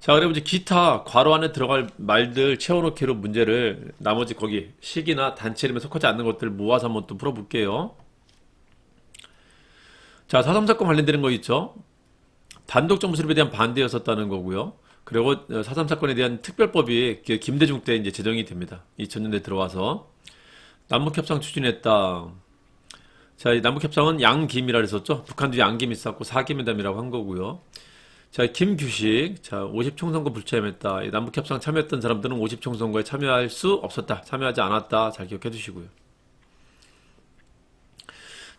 A: 자, 그리고 이제 기타 괄호 안에 들어갈 말들 채워넣기로 문제를 나머지 거기 시기나 단체 이름에 속하지 않는 것들 모아서 한번 또 풀어볼게요. 자, 4.3 사건 관련되는 거 있죠. 단독정부 수립에 대한 반대였었다는 거고요. 그리고 4.3 사건에 대한 특별법이 김대중 때 이제 제정이 됩니다. 2000년대 들어와서 남북협상 추진했다. 자, 이 남북협상은 양김이라 그랬었죠. 북한도 양김이 있었고 사김회담이라고 한 거고요. 자, 김규식. 자, 50총선거 불참했다. 이 남북협상 참여했던 사람들은 50총선거에 참여할 수 없었다. 참여하지 않았다. 잘 기억해 두시고요.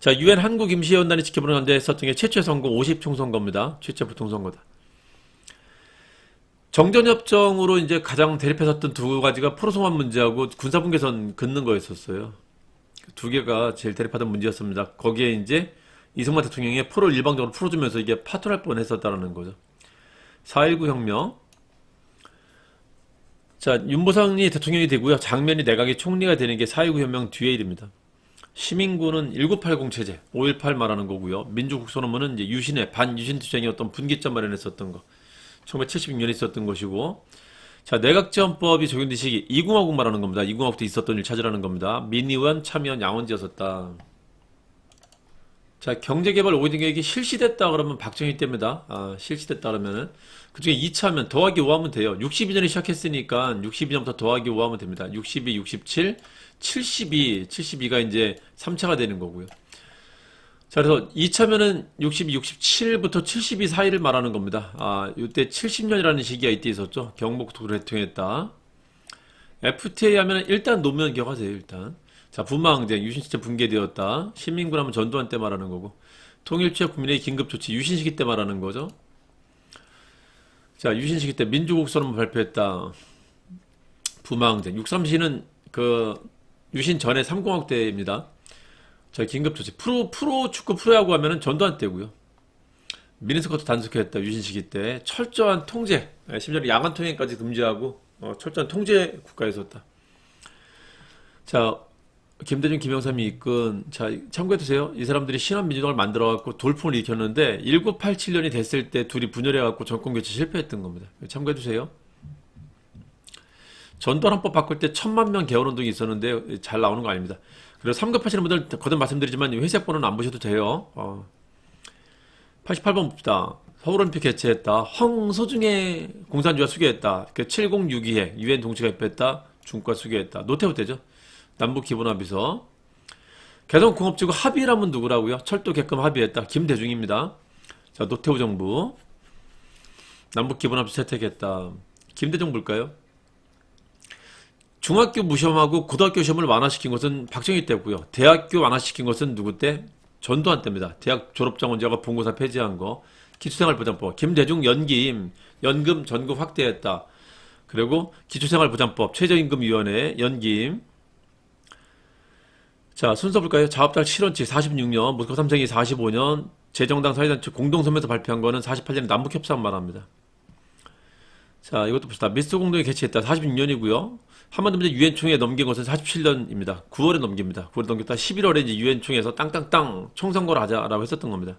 A: 자, 유엔 한국임시연단이 지켜보는 현재 했었던 게 최초의 선거 50총선거입니다. 최초 부통선거다. 정전협정으로 이제 가장 대립했었던 두 가지가 포로송환 문제하고 군사분계선 긋는 거였었어요. 두 개가 제일 대립하던 문제였습니다. 거기에 이제 이승만 대통령이 포로를 일방적으로 풀어주면서 이게 파토날 뻔했었다는 거죠. 4.19 혁명. 자, 윤보상이 대통령이 되고요. 장면이 내각이 총리가 되는 게 4.19 혁명 뒤의 일입니다. 시민군은 1980 체제, 5.18 말하는 거고요. 민주국선언문은 이제 유신의 반유신 투쟁이었던 분기점 마련했었던 거. 1976년에 있었던 것이고, 자, 내각제헌법이 적용된 시기 2공화국 말하는 겁니다. 2공화국 때 있었던 일 찾으라는 겁니다. 민의원, 참의원, 양원지였었다. 자, 경제개발 5등 계획이 실시됐다 그러면 박정희 때입니다. 실시됐다 그러면은 그중에 2차면 더하기 5하면 돼요. 62년에 시작했으니까 62년부터 더하기 5하면 됩니다. 62, 67, 72가 이제 3차가 되는 거고요. 자, 그래서 2차면은 62, 67부터 72 사이를 말하는 겁니다. 이때 70년이라는 시기가 이때 있었죠. 경복도를 대통했다. FTA 하면은 일단 노무현 기억하세요, 일단. 자, 부마항쟁, 유신시대 붕괴되었다. 시민군 하면 전두환 때 말하는 거고. 통일취업 국민의 긴급조치, 유신시기 때 말하는 거죠. 자, 유신시기 때 민주국선언을 발표했다. 부마항쟁. 63시는 그 유신 전에 3공화국 때입니다. 자, 긴급조치. 프로축구 프로야구 하면은 전두환 때고요. 미네소타 단속했다. 유신시기 때. 철저한 통제. 심지어 야간 통행까지 금지하고 철저한 통제 국가였었다. 자, 김대중, 김영삼이 이끈, 자, 참고해두세요. 이 사람들이 신한민주당을 만들어갖고 돌풍을 일으켰는데, 1987년이 됐을 때 둘이 분열해갖고 정권교체 실패했던 겁니다. 참고해두세요. 전두환 헌법 바꿀 때 1000만 명 개헌운동이 있었는데, 잘 나오는 거 아닙니다. 그리고 3급 하시는 분들, 거듭 말씀드리지만, 회색 번호는 안 보셔도 돼요. 88번 봅시다. 서울올림픽 개최했다. 홍소중의 공산주의가 수교했다. 7062회, 유엔 동치가 협회했다. 중국과 수교했다. 노태우 때죠. 남북기본합의서. 개성공업지구 합의라면 누구라고요? 철도 개끔 합의했다. 김대중입니다. 자, 노태우 정부. 남북기본합의서 채택했다. 김대중 볼까요? 중학교 무시험하고 고등학교 시험을 완화시킨 것은 박정희 때고요. 대학교 완화시킨 것은 누구 때? 전두환 때입니다. 대학 졸업장원제가 본고사 폐지한 거. 기초생활보장법. 김대중 연금 전급 확대했다. 그리고 기초생활보장법, 최저임금위원회 연김. 자, 순서 볼까요? 자업장 실현치 46년, 모스크 3생이 45년, 재정당 사회단체 공동선언에서 발표한 거는 48년 남북협상 말합니다. 자, 이것도 봅시다. 미스터 공동회 개최했다. 46년이고요. 한반도 문제 유엔총회에 넘긴 것은 47년입니다. 9월에 넘깁니다. 9월에 넘겼다. 11월에 이제 유엔총회에서 땅땅땅 총선거를 하자라고 했었던 겁니다.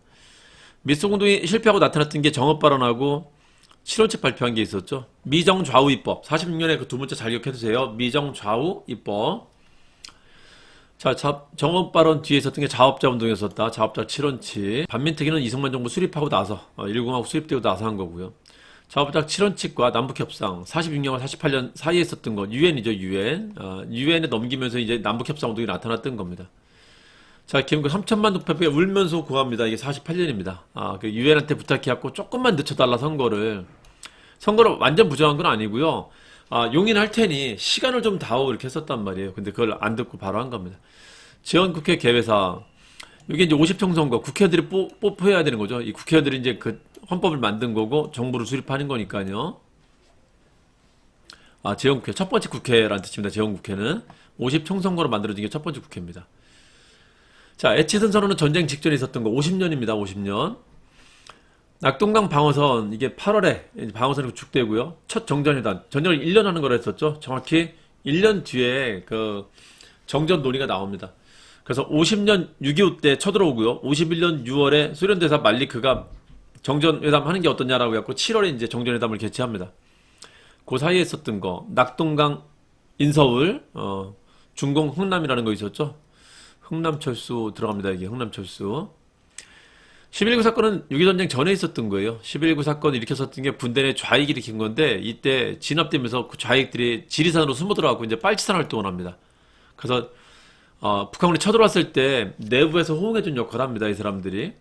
A: 미스터 공동회 실패하고 나타났던 게 정업 발언하고 실현책 발표한 게 있었죠. 미정 좌우 입법. 46년에 그 두 문자 잘 기억해두세요. 미정 좌우 입법. 자, 정업 발언 뒤에 있었던 게 자업자 운동이었었다. 자업자 7원칙. 반민특위는 이승만 정부 수립하고 나서, 1공화국 수립되고 나서 한 거고요. 자업자 7원칙과 남북협상, 46년과 48년 사이에 있었던 거, 유엔이죠, 유엔. 유엔에 넘기면서 이제 남북협상 운동이 나타났던 겁니다. 자, 김구 3천만 독표에 울면서 구합니다. 이게 48년입니다. 그 유엔한테 부탁해갖고 조금만 늦춰달라 선거를 완전 부정한 건 아니고요. 용인할 테니 시간을 좀 다오 이렇게 했었단 말이에요. 근데 그걸 안 듣고 바로 한 겁니다. 지원국회 개회사. 이게 이제 50총선거 국회의원들이 뽑혀야 되는 거죠. 이 국회의원들이 이제 그 헌법을 만든 거고 정부를 수립하는 거니까요. 지원국회. 첫 번째 국회라는 뜻입니다. 지원국회는 50총선거로 만들어진 게 첫 번째 국회입니다. 자, 에치슨 선언은 전쟁 직전에 있었던 거 50년입니다. 50년. 낙동강 방어선 이게 8월에 방어선이 구축되고요. 첫 정전회담. 전쟁을 1년 하는 거라 했었죠. 정확히 1년 뒤에 그 정전 논의가 나옵니다. 그래서 50년 6.25 때 쳐들어오고요. 51년 6월에 소련 대사 말리크가 정전회담 하는 게 어떠냐라고 해갖고 7월에 이제 정전회담을 개최합니다. 그 사이에 있었던 거. 낙동강 인서울, 중공 흥남이라는 거 있었죠. 흥남철수 들어갑니다. 이게 흥남철수. 11.19 사건은 6.25전쟁 전에 있었던 거예요. 11.19 사건을 일으켰었던 게 군대 내 좌익이 일으킨 건데 이때 진압되면서 그 좌익들이 지리산으로 숨어 들어가고 이제 빨치산 활동을 합니다. 그래서 북한군이 쳐들어왔을 때 내부에서 호응해준 역할을 합니다. 이 사람들이.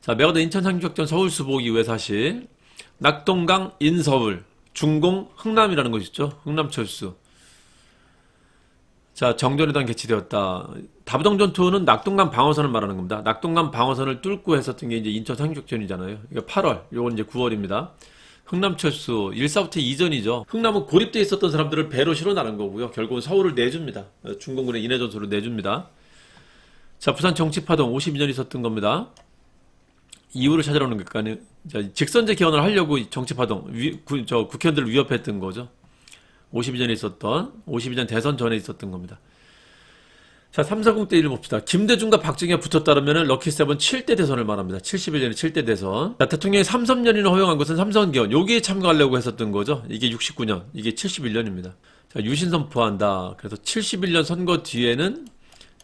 A: 자, 메가더 인천 상륙작전 서울 수복 이후의 사실. 낙동강 인서울, 중공 흥남이라는 것이 있죠. 흥남철수. 자, 정전회담 개최되었다. 다부정전투는 낙동강 방어선을 말하는 겁니다. 낙동강 방어선을 뚫고 했었던 게 이제 인천 상륙작전이잖아요. 이거 8월, 요건 이제 9월입니다. 흥남철수, 1사부터 이전이죠. 흥남은 고립되어 있었던 사람들을 배로 실어 나른 거고요. 결국은 서울을 내줍니다. 중공군의 인해전술을 내줍니다. 자, 부산 정치파동 52년 있었던 겁니다. 이유를 찾으라는 것까지 직선제 개헌을 하려고 정치파동, 국회의원들을 위협했던 거죠. 52년에 있었던, 52년 대선 전에 있었던 겁니다. 자, 340대 1을 봅시다. 김대중과 박정희가 붙었다면 럭키세븐 7대 대선을 말합니다. 71년에 7대 대선. 자, 대통령이 3선연인을 허용한 것은 삼선개헌. 여기에 참가하려고 했었던 거죠. 이게 69년, 이게 71년입니다. 자, 유신 선포한다. 그래서 71년 선거 뒤에는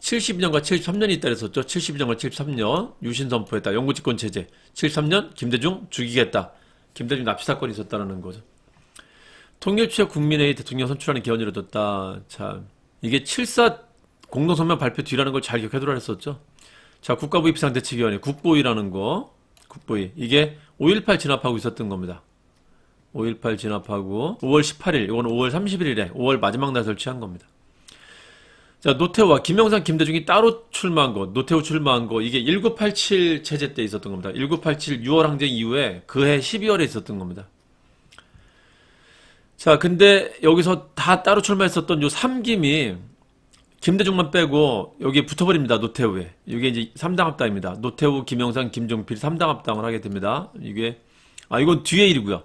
A: 72년과 73년이 있다 그랬었죠. 72년과 73년 유신 선포했다. 영구집권 체제. 73년 김대중 죽이겠다. 김대중 납치 사건이 있었다는 거죠. 통일취약 국민회의 대통령 선출하는 개헌이 이루어졌다. 자, 이게 7.4 공동성명 발표 뒤라는 걸 잘 기억해두라 했었죠. 자, 국가부의 비상대책위원회 국보위라는 거. 국보위. 이게 5.18 진압하고 있었던 겁니다. 5.18 진압하고 5월 18일, 이건 5월 31일에 5월 마지막 날 설치한 겁니다. 자, 노태우와 김영삼, 김대중이 따로 출마한 거, 노태우 출마한 거, 이게 1987 체제 때 있었던 겁니다. 1987 6월 항쟁 이후에 그해 12월에 있었던 겁니다. 자, 근데 여기서 다 따로 출마했었던 요 3김이 김대중만 빼고 여기에 붙어버립니다. 노태우에. 이게 이제 3당 합당입니다. 노태우, 김영삼, 김종필 3당 합당을 하게 됩니다. 이건 뒤의 일이고요.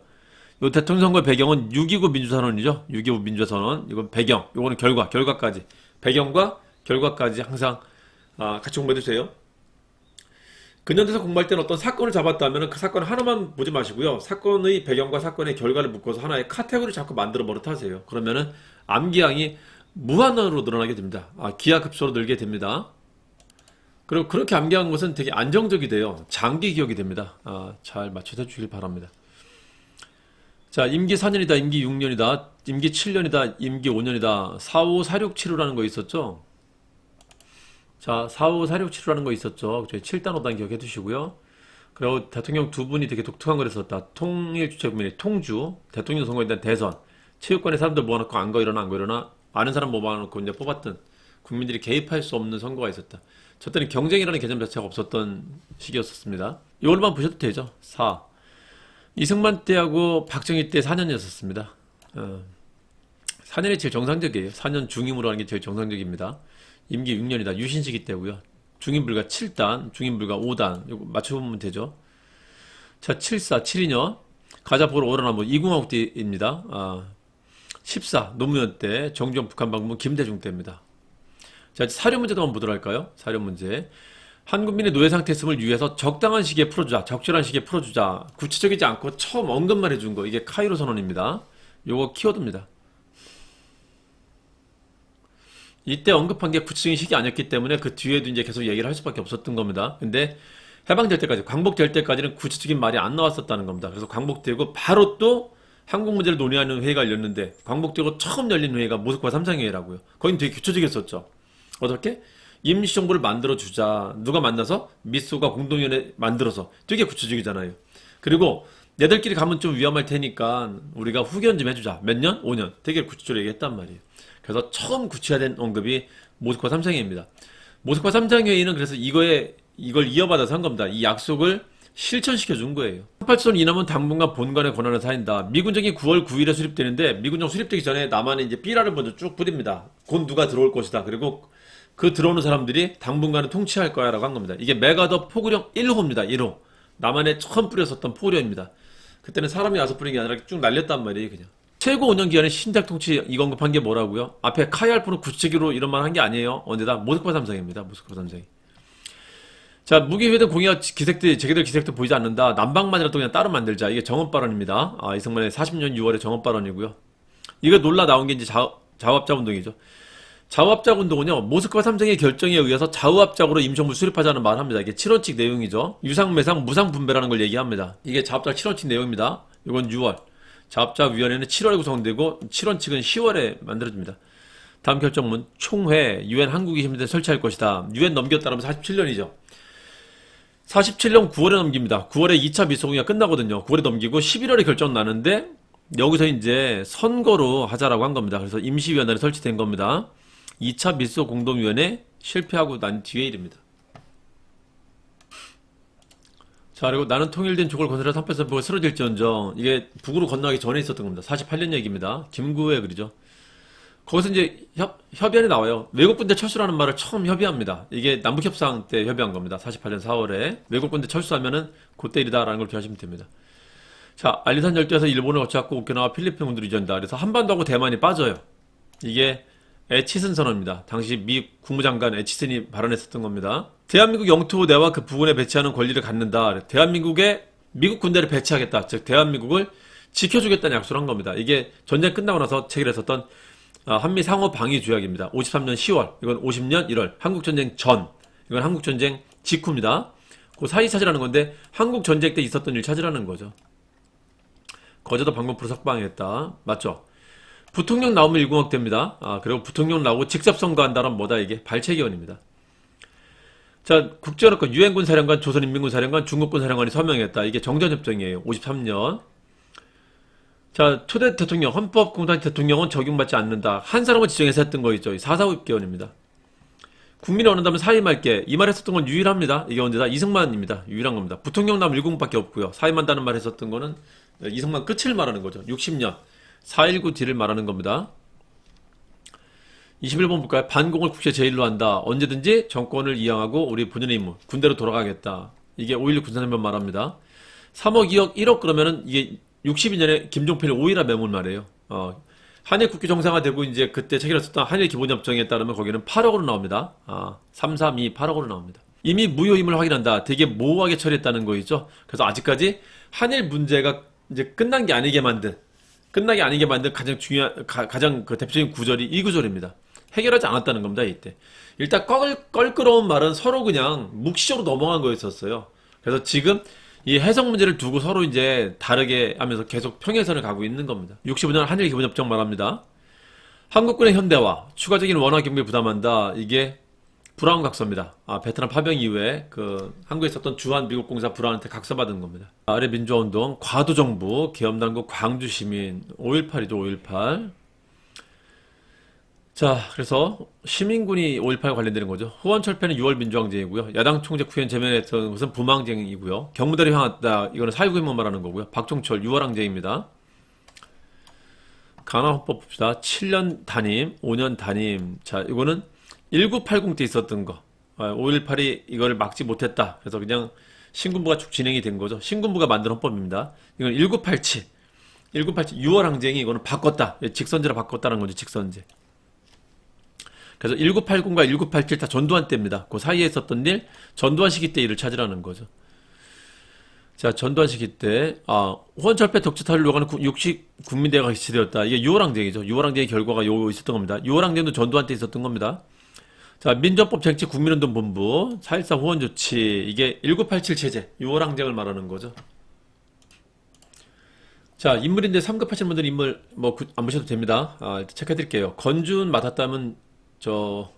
A: 요 대통령 선거의 배경은 6.29 민주선언이죠. 6.29 민주선언. 이건 배경. 요거는 결과까지. 배경과 결과까지 항상 같이 공부해 주세요. 근현대사 공부할 때는 어떤 사건을 잡았다면 그 사건 하나만 보지 마시고요. 사건의 배경과 사건의 결과를 묶어서 하나의 카테고리를 자꾸 만들어 버릇하세요. 그러면은 암기량이 무한으로 늘어나게 됩니다. 기하급수로 늘게 됩니다. 그리고 그렇게 암기한 것은 되게 안정적이 돼요. 장기 기억이 됩니다. 잘 맞춰서 주길 바랍니다. 자, 임기 4년이다, 임기 6년이다, 임기 7년이다, 임기 5년이다, 45467호라는 거 있었죠? 자, 45467호라는 거 있었죠? 저희 7단 5단 기억해 두시고요. 그리고 대통령 두 분이 되게 독특한 걸 했었다. 통일주체국민의 통주, 대통령 선거에 대한 대선, 체육관에 사람들 모아놓고 안 거 일어나, 아는 사람 모아놓고 이제 뽑았던 국민들이 개입할 수 없는 선거가 있었다. 저 때는 경쟁이라는 개념 자체가 없었던 시기였었습니다. 이걸만 보셔도 되죠? 4. 이승만 때하고 박정희 때 4년이었습니다. 4년이 제일 정상적이에요. 4년 중임으로 하는 게 제일 정상적입니다. 임기 6년이다. 유신 시기 때고요. 중임불가 7단, 중임불가 5단. 이거 맞춰보면 되죠. 자, 7.4, 7.2년. 가자포로 오로나무 이공화국 때입니다. 14, 노무현 때, 정주영 북한 방문 김대중 때입니다. 자, 사료 문제도 한번 보도록 할까요? 사료 문제. 한국민의 노예 상태 있음을 위해서 적당한 시기에 풀어주자, 적절한 시기에 풀어주자. 구체적이지 않고 처음 언급만 해준 거. 이게 카이로 선언입니다. 요거 키워드입니다. 이때 언급한 게 구체적인 시기 아니었기 때문에 그 뒤에도 이제 계속 얘기를 할 수밖에 없었던 겁니다. 근데 해방될 때까지, 광복될 때까지는 구체적인 말이 안 나왔었다는 겁니다. 그래서 광복되고 바로 또 한국 문제를 논의하는 회의가 열렸는데, 광복되고 처음 열린 회의가 모스크바 삼상회의라고요. 거긴 되게 규칙적이었었죠. 어떻게? 임시정부를 만들어주자. 누가 만나서? 미소가 공동위원회 만들어서. 되게 구체적이잖아요. 그리고 얘들끼리 가면 좀 위험할 테니까 우리가 후견 좀 해주자. 몇 년? 5년. 되게 구체적으로 얘기했단 말이에요. 그래서 처음 구체화된 언급이 모스크바 삼상회의입니다. 모스크바 삼상회의는 그래서 이걸 이어받아서 한 겁니다. 이 약속을 실천시켜 준 거예요. 38선 이남은 당분간 본관의 권한을 사인다. 미군정이 9월 9일에 수립되는데, 미군정 수립되기 전에 남한에 이제 삐라를 먼저 쭉 뿌립니다. 곧 누가 들어올 것이다. 그리고 그 들어오는 사람들이 당분간은 통치할 거야 라고 한 겁니다. 이게 메가더 포구령 1호입니다. 1호. 남한에 처음 뿌렸었던 포구령입니다. 그때는 사람이 와서 뿌린 게 아니라 쭉 날렸단 말이에요. 그냥. 최고 5년 기간에 신작 통치 이거 언급한 게 뭐라고요? 앞에 카이알프는 구체적으로 이런 말 한 게 아니에요. 언제다? 모스크바 삼상입니다. 모스크바 삼상이. 자, 무기회담 공약 제기될 기색도 보이지 않는다. 남방만이라도 그냥 따로 만들자. 이게 정업 발언입니다. 이승만의 40년 6월에 정업 발언이고요. 이거 놀라 나온 게 이제 좌우합작 운동이죠. 좌우합작 운동은요, 모스크바 삼상의 결정에 의해서 좌우합작으로 임시정부 수립하자는 말을 합니다. 이게 7원칙 내용이죠. 유상매상 무상분배라는 걸 얘기합니다. 이게 좌우합작 7원칙 내용입니다. 이건 6월. 좌우합작 위원회는 7월에 구성되고 7원칙은 10월에 만들어집니다. 다음 결정문 총회 유엔 한국이 힘든 데 설치할 것이다. 유엔 넘겼다라면 47년이죠. 47년 9월에 넘깁니다. 9월에 2차 미소공약 끝나거든요. 9월에 넘기고 11월에 결정 나는데 여기서 이제 선거로 하자라고 한 겁니다. 그래서 임시위원회를 설치된 겁니다. 2차 미소공동위원회 실패하고 난 뒤의 일입니다. 자, 그리고 나는 통일된 조국을 건설해 삼팔선포가 쓰러질지언정, 이게 북으로 건너가기 전에 있었던 겁니다. 48년 얘기입니다. 김구의 글이죠. 거기서 이제 협의안이 나와요. 외국군대 철수라는 말을 처음 협의합니다. 이게 남북협상 때 협의한 겁니다. 48년 4월에 외국군대 철수하면은 그때 일이다라는 걸 기억하시면 됩니다. 자, 알리산 열도에서 일본을 거쳐갖고 오키나와 필리핀 군도를 이전다. 그래서 한반도하고 대만이 빠져요. 이게 에치슨 선언입니다. 당시 미 국무장관 에치슨이 발언했었던 겁니다. 대한민국 영토 내와 그 부근에 배치하는 권리를 갖는다. 대한민국에 미국 군대를 배치하겠다. 즉 대한민국을 지켜주겠다는 약속을 한 겁니다. 이게 전쟁 끝나고 나서 체결했었던 한미 상호 방위 조약입니다. 53년 10월, 이건 50년 1월, 한국전쟁 전, 이건 한국전쟁 직후입니다. 그 사이 찾으라는 건데 한국전쟁 때 있었던 일 찾으라는 거죠. 거제도 방문부로 석방했다. 맞죠? 부통령 나오면 일공학 됩니다. 그리고 부통령 나오고 직접 선거한다는 뭐다 이게 발췌기원입니다. 자, 국제연합권 유엔군 사령관, 조선인민군 사령관, 중국군 사령관이 서명했다. 이게 정전협정이에요. 53년. 자, 초대 대통령, 헌법공단 대통령은 적용받지 않는다. 한 사람을 지정해서 했던 거 있죠. 4.4.5개헌입니다. 국민이 원한다면 사임할게. 이 말 했었던 건 유일합니다. 이게 언제다? 이승만입니다. 유일한 겁니다. 부통령 나오면 일공밖에 없고요. 사임한다는 말 했었던 거는 이승만 끝을 말하는 거죠. 60년. 4.19 뒤를 말하는 겁니다. 21번 볼까요? 반공을 국제 제일로 한다. 언제든지 정권을 이양하고 우리 본연의 임무, 군대로 돌아가겠다. 이게 5.16 군사연맹 말합니다. 3억, 2억, 1억 그러면은 이게 62년에 김종필 5.1화 매물 말이에요. 한일 국교 정상화되고 이제 그때 체결했었던 한일 기본협정에 따르면 거기는 8억으로 나옵니다. 3, 3, 2, 8억으로 나옵니다. 이미 무효임을 확인한다. 되게 모호하게 처리했다는 거있죠. 그래서 아직까지 한일 문제가 이제 끝나게 아니게 만든 가장 중요한, 가장 그 대표적인 구절이 이 구절입니다. 해결하지 않았다는 겁니다, 이때. 일단 껄끄러운 말은 서로 그냥 묵시적으로 넘어간 거였었어요. 그래서 지금 이 해석 문제를 두고 서로 이제 다르게 하면서 계속 평행선을 가고 있는 겁니다. 65년 한일 기본협정 말합니다. 한국군의 현대화, 추가적인 원화 경비 부담한다. 이게 브라운 각서입니다. 베트남 파병 이후에 그 한국에 있었던 주한 미국 공사 브라운한테 각서받은 겁니다. 아래 민주화운동, 과도정부, 계엄당국, 광주시민, 5.18이죠, 5.18. 자, 그래서 시민군이 5.18과 관련되는 거죠. 후원철폐는 6월 민주항쟁이고요. 야당 총재 구현 제명했던 것은 부망쟁이고요. 경무대를 향했다. 이거는 4.19만 말하는 거고요. 박종철 6월 항쟁입니다. 강화헌법 봅시다. 7년 단임, 5년 단임. 자, 이거는 1980 때 있었던 거. 5.18이 이걸 막지 못했다. 그래서 그냥 신군부가 쭉 진행이 된 거죠. 신군부가 만든 헌법입니다. 이건 1987. 6월 항쟁이 이거는 바꿨다. 직선제로 바꿨다는 거죠. 직선제. 그래서 1980과 1987 다 전두환 때입니다. 그 사이에 있었던 일, 전두환 시기 때 일을 찾으라는 거죠. 자, 전두환 시기 때, 후원철폐 덕지타를 요구하는 60 국민대회가 개최되었다. 이게 6월 항쟁이죠. 6월 항쟁의 결과가 있었던 겁니다. 6월 항쟁도 전두환 때 있었던 겁니다. 자, 민정법 쟁취 국민운동본부, 4.14 후원조치, 이게 1987 체제, 6월 항쟁을 말하는 거죠. 자, 인물인데 3급 하시는 분들은 인물, 안 보셔도 됩니다. 일단 체크해드릴게요. 건준 맡았다면,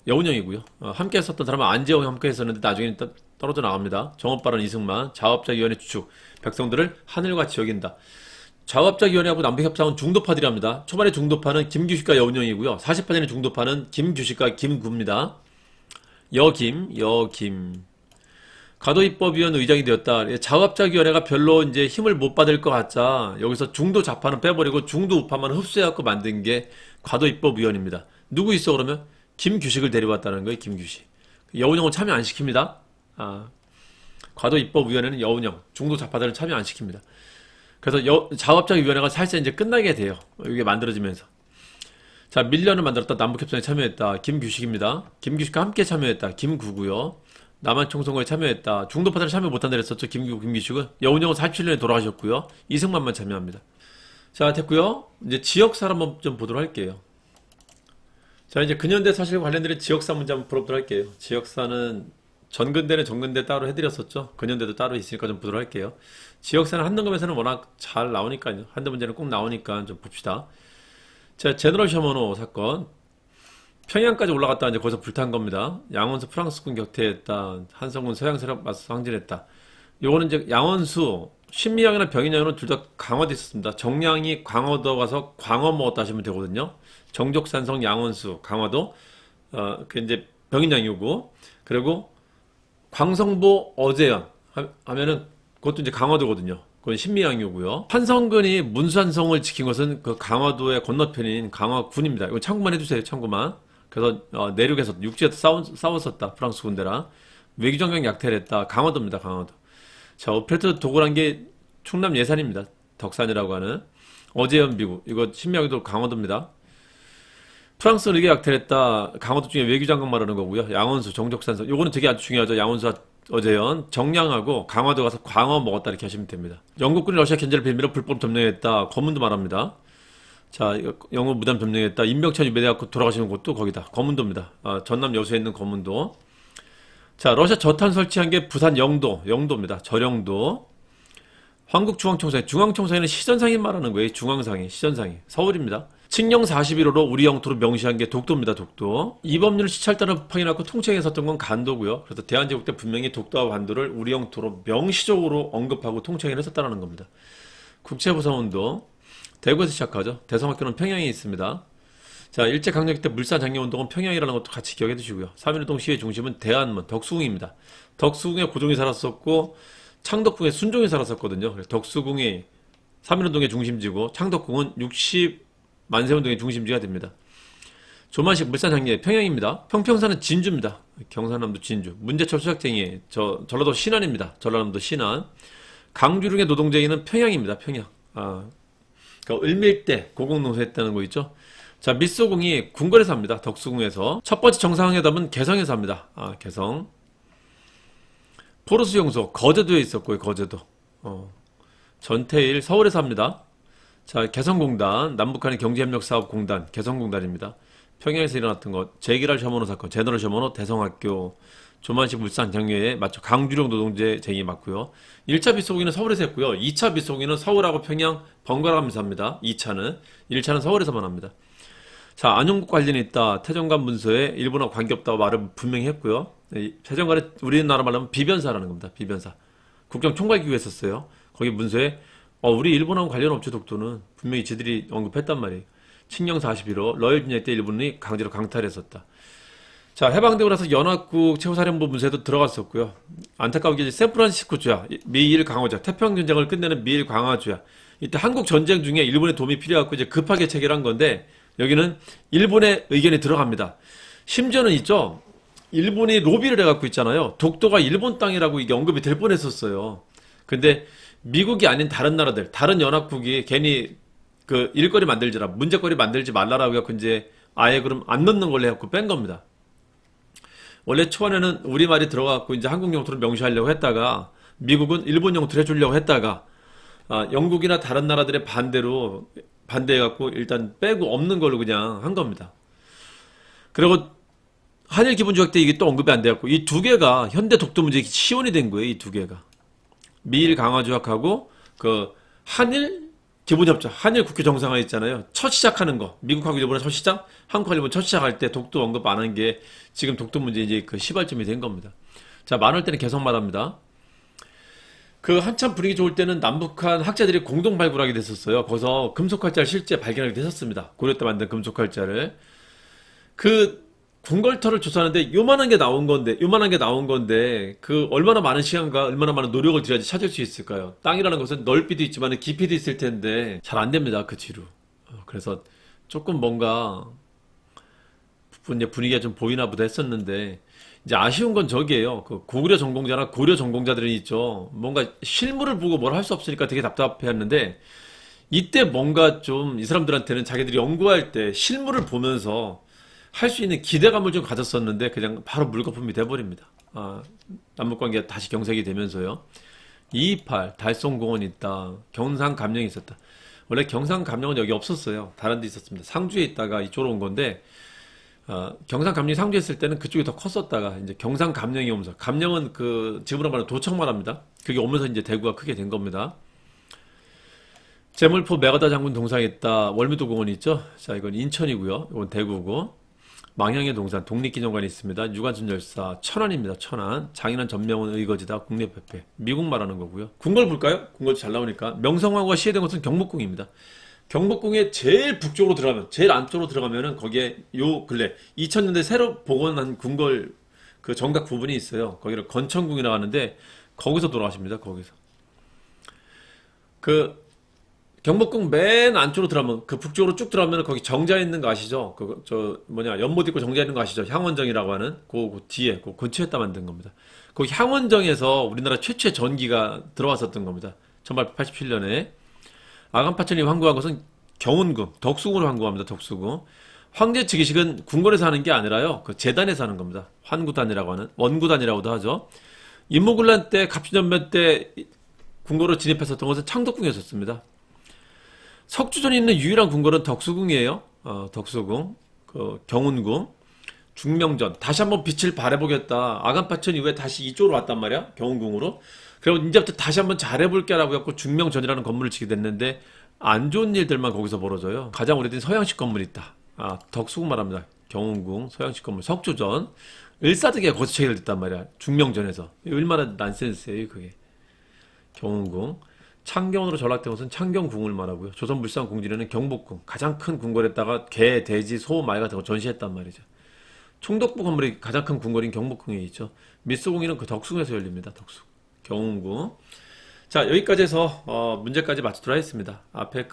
A: 여운형이고요. 함께 했었던 사람은 안재홍이 함께 했었는데 나중에 떨어져 나갑니다. 정업발언 이승만, 자업자위원회 추측, 백성들을 하늘같이 여긴다. 자업자위원회하고 남북협상은 중도파들이랍니다. 초반에 중도파는 김규식과 여운형이고요. 48년에 중도파는 김규식과 김구입니다. 여김. 가도입법위원 의장이 되었다. 자업자위원회가 별로 이제 힘을 못 받을 것 같자 여기서 중도 좌파는 빼버리고 중도 우파만 흡수해갖고 만든 게 가도입법위원입니다. 누구 있어 그러면? 김규식을 데려왔다는 거예요. 김규식. 여운형은 참여 안 시킵니다. 과도입법위원회는 여운형, 중도 좌파들은 참여 안 시킵니다. 그래서 자업자위원회가 사실상 이제 끝나게 돼요. 이게 만들어지면서. 자, 밀련을 만들었다. 남북협상에 참여했다. 김규식입니다. 김규식과 함께 참여했다. 김구고요. 남한총선거에 참여했다. 중도파들은 참여 못한다 그랬었죠. 김규식은. 여운형은 47년에 돌아가셨고요. 이승만만 참여합니다. 자, 됐고요. 이제 지역사 한번 좀 보도록 할게요. 자, 이제 근현대 사실 관련된 지역사 문제 한번 풀어보도록 할게요. 지역사는 전근대는 전근대 따로 해드렸었죠. 근현대도 따로 있으니까 좀 보도록 할게요. 지역사는 한등급에서는 워낙 잘 나오니까요. 한두 문제는 꼭 나오니까 좀 봅시다. 자, 제너럴 셔먼호 사건. 평양까지 올라갔다 이제 거기서 불탄 겁니다. 양원수 프랑스군 격퇴했다. 한성군 서양 세력 맞서 항진했다. 요거는 이제 양원수 신미양이나 병인양은 둘 다 강화도 있었습니다. 정량이 강화도 가서 광어 먹었다 하시면 되거든요. 정족산성 양원수 강화도 그 이제 병인양이고, 그리고 광성보 어제현 하면은 그것도 이제 강화도거든요. 그건 신미양이고요. 한성근이 문산성을 지킨 것은 그 강화도의 건너편인 강화군입니다. 이거 참고만 해주세요. 참고만. 그래서 내륙에서 육지에서 싸웠었다. 프랑스 군대랑 외교장경 약탈을 했다. 강화도입니다. 강화도. 자, 오페르트 도굴한 게 충남 예산입니다. 덕산이라고 하는 어제현 비구. 이거 신미양도 강화도입니다. 프랑스는 의계 약탈했다. 강화도 중에 외교장관 말하는 거고요. 양원수, 정족산성. 요거는 되게 아주 중요하죠. 양원수와 어제현, 정량하고 강화도 가서 광어 먹었다 이렇게 하시면 됩니다. 영국군이 러시아 견제를 빌미로 불법 점령했다. 검문도 말합니다. 자, 영국 무단 점령했다. 임병찬 유배돼갖고 돌아가시는 곳도 거기다. 검문도입니다. 전남 여수에 있는 검문도. 자, 러시아 저탄 설치한 게 부산 영도입니다. 저령도. 한국중앙청사에, 중앙청사에는 시전상이 말하는 거예요. 중앙상이, 시전상이. 서울입니다. 칙령 41호로 우리 영토로 명시한 게 독도입니다. 독도. 이범률 시찰단을 폭파해놨고 통칭했었던 건 간도고요. 그래서 대한제국 때 분명히 독도와 간도를 우리 영토로 명시적으로 언급하고 통칭을 했었다는 겁니다. 국제보상운동. 대구에서 시작하죠. 대성학교는 평양에 있습니다. 자, 일제강점기 때 물산 장려운동은 평양이라는 것도 같이 기억해 두시고요. 3.1운동 시위의 중심은 대한문, 덕수궁입니다. 덕수궁에 고종이 살았었고 창덕궁에 순종이 살았었거든요. 덕수궁이 3.1운동의 중심지고 창덕궁은 60만세운동의 중심지가 됩니다. 조만식 물산 장려 평양입니다. 평평사는 진주입니다. 경상남도 진주. 문제철 수작쟁이 전라도 신안입니다. 전라남도 신안. 강주릉의 노동쟁이는 평양입니다. 평양. 그러니까 을밀대 고공농사 했다는 거 있죠. 자, 밑소궁이 궁궐에서 합니다. 덕수궁에서. 첫 번째 정상회담은 개성에서 합니다. 개성. 포로수 용소 거제도에 있었고요. 거제도. 전태일 서울에서 합니다. 자, 개성공단 남북한의 경제협력사업공단 개성공단입니다. 평양에서 일어났던 것. 제기랄 셔먼호 사건 제너럴 셔먼호 대성학교 조만식 물산 장려에 맞죠. 강주령 노동제 쟁이 맞고요. 1차 빗소기는 서울에서 했고요. 2차 빗소기는 서울하고 평양 번갈아가면서 합니다. 2차는. 1차는 서울에서만 합니다. 자, 안용국 관련이 있다. 태정관 문서에 일본하고 관계없다고 말을 분명히 했고요. 태정관은 우리나라 말로 하면 비변사라는 겁니다. 비변사. 국정총괄기구 했었어요. 거기 문서에 우리 일본하고 관련 없죠. 독도는. 분명히 지들이 언급했단 말이에요. 칙령 41호 러일 진영 때 일본이 강제로 강탈했었다. 자, 해방되고 나서 연합국 최고사령부 문서에도 들어갔었고요. 안타까우게 이제 샌프란시스코주야, 미일 강화주야, 태평양 전쟁을 끝내는 미일 강화주야. 이때 한국 전쟁 중에 일본의 도움이 필요해갖고 이제 급하게 체결한 건데 여기는 일본의 의견이 들어갑니다. 심지어는 있죠. 일본이 로비를 해갖고 있잖아요. 독도가 일본 땅이라고 이게 언급이 될 뻔했었어요. 근데 미국이 아닌 다른 나라들, 다른 연합국이 괜히 그 일거리 만들지라 문제거리 만들지 말라라고 해갖고 이제 아예 그럼 안 넣는 걸로 해갖고 뺀 겁니다. 원래 초반에는 우리말이 들어가고 이제 한국 영토를 명시하려고 했다가 미국은 일본 영토를 해주려고 했다가 영국이나 다른 나라들의 반대로 반대해갖고 일단 빼고 없는 걸로 그냥 한 겁니다. 그리고 한일 기본조약 때 이게 또 언급이 안 돼갖고 이 두 개가 현대 독도 문제 시원이 된 거예요. 이 두 개가 미일 강화 조약하고 그 한일 기본협정, 한일 국교 정상화 있잖아요. 첫 시작하는 거, 미국하고 일본의 첫 시작, 한국하고 일본 첫 시작할 때 독도 언급 안 한 게 지금 독도 문제 이제 그 시발점이 된 겁니다. 자, 많을 때는 개성 말합니다. 그 한참 분위기 좋을 때는 남북한 학자들이 공동 발굴하게 됐었어요. 거기서 금속활자를 실제 발견하게 됐었습니다. 고려 때 만든 금속활자를. 그 궁궐터를 조사하는데 요만한 게 나온 건데 그 얼마나 많은 시간과 얼마나 많은 노력을 들여야지 찾을 수 있을까요? 땅이라는 것은 넓이도 있지만 깊이도 있을 텐데 잘 안 됩니다. 그 뒤로. 그래서 조금 뭔가 분위기가 좀 보이나 보다 했었는데 이제 아쉬운 건 저기예요. 그 고구려 전공자나 고려 전공자들이 있죠. 뭔가 실물을 보고 뭘 할 수 없으니까 되게 답답해했는데 이때 뭔가 좀 이 사람들한테는 자기들이 연구할 때 실물을 보면서 할 수 있는 기대감을 좀 가졌었는데 그냥 바로 물거품이 돼버립니다. 남북관계가 다시 경색이 되면서요. 228 달성공원이 있다. 경상감령이 있었다. 원래 경상감령은 여기 없었어요. 다른 데 있었습니다. 상주에 있다가 이쪽으로 온 건데 경상감령이 상주에 있을 때는 그쪽이 더 컸었다가 이제 경상감령이 오면서 감령은 그 지금으로 말하면 도청 말합니다. 그게 오면서 이제 대구가 크게 된 겁니다. 제물포 메가다 장군 동상에 있다. 월미도 공원이 있죠. 자, 이건 인천이고요. 이건 대구고. 망향의 동산 독립기념관이 있습니다. 유관순 열사 천안입니다. 천안. 장인환 전명훈 의거지다 국립회폐. 미국 말하는 거고요. 궁궐 볼까요? 궁궐 잘 나오니까. 명성황후가 시해된 곳은 경복궁입니다. 경복궁의 제일 북쪽으로 들어가면, 제일 안쪽으로 들어가면은 거기에 요 근래 2000년대 새로 복원한 궁궐 그 정각 부분이 있어요. 거기를 건천궁이라고 하는데 거기서 돌아가십니다. 거기서. 그 경복궁 맨 안쪽으로 들어가면 그 북쪽으로 쭉 들어가면 거기 정자 있는 거 아시죠? 그 저 뭐냐 연못 있고 정자 있는 거 아시죠? 향원정이라고 하는 그 뒤에 그 근처에다 만든 겁니다. 거기 향원정에서 우리나라 최초의 전기가 들어왔었던 겁니다. 1887년에 아간파천이 환구한 것은 경운궁, 덕수궁으로 환구합니다. 덕수궁. 황제 즉위식은 궁궐에서 하는 게 아니라요. 그 재단에서 하는 겁니다. 환구단이라고 하는 원구단이라고도 하죠. 임모군란 때 갑신전면 때 궁궐로 진입했었던 것은 창덕궁이었습니다. 석주전에 있는 유일한 궁궐은 덕수궁이에요. 덕수궁, 그 경운궁, 중명전. 다시 한번 빛을 발해보겠다. 아간파천 이후에 다시 이쪽으로 왔단 말이야. 경운궁으로. 그리고 이제부터 다시 한번 잘해볼게라고 해갖고 중명전이라는 건물을 짓게 됐는데 안 좋은 일들만 거기서 벌어져요. 가장 오래된 서양식 건물이 있다. 덕수궁 말합니다. 경운궁, 서양식 건물, 석주전. 을사득에 거기서 체결됐단 말이야. 중명전에서. 얼마나 난센스예요, 그게. 경운궁. 창경으로 전락된 것은 창경궁을 말하고요. 조선물산궁지에는 경복궁, 가장 큰 궁궐에다가 개, 돼지, 소, 말 같은 거 전시했단 말이죠. 총독부 건물이 가장 큰 궁궐인 경복궁에 있죠. 미소궁이는 그 덕수궁에서 열립니다. 덕수궁. 경운궁. 자, 여기까지 해서 문제까지 맞추도록 하겠습니다. 앞에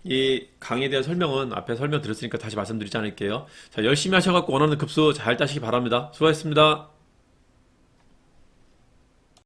A: 이 강의에 대한 설명은 앞에 설명 드렸으니까 다시 말씀드리지 않을게요. 자, 열심히 하셔갖고 원하는 급수 잘 따시기 바랍니다. 수고하셨습니다.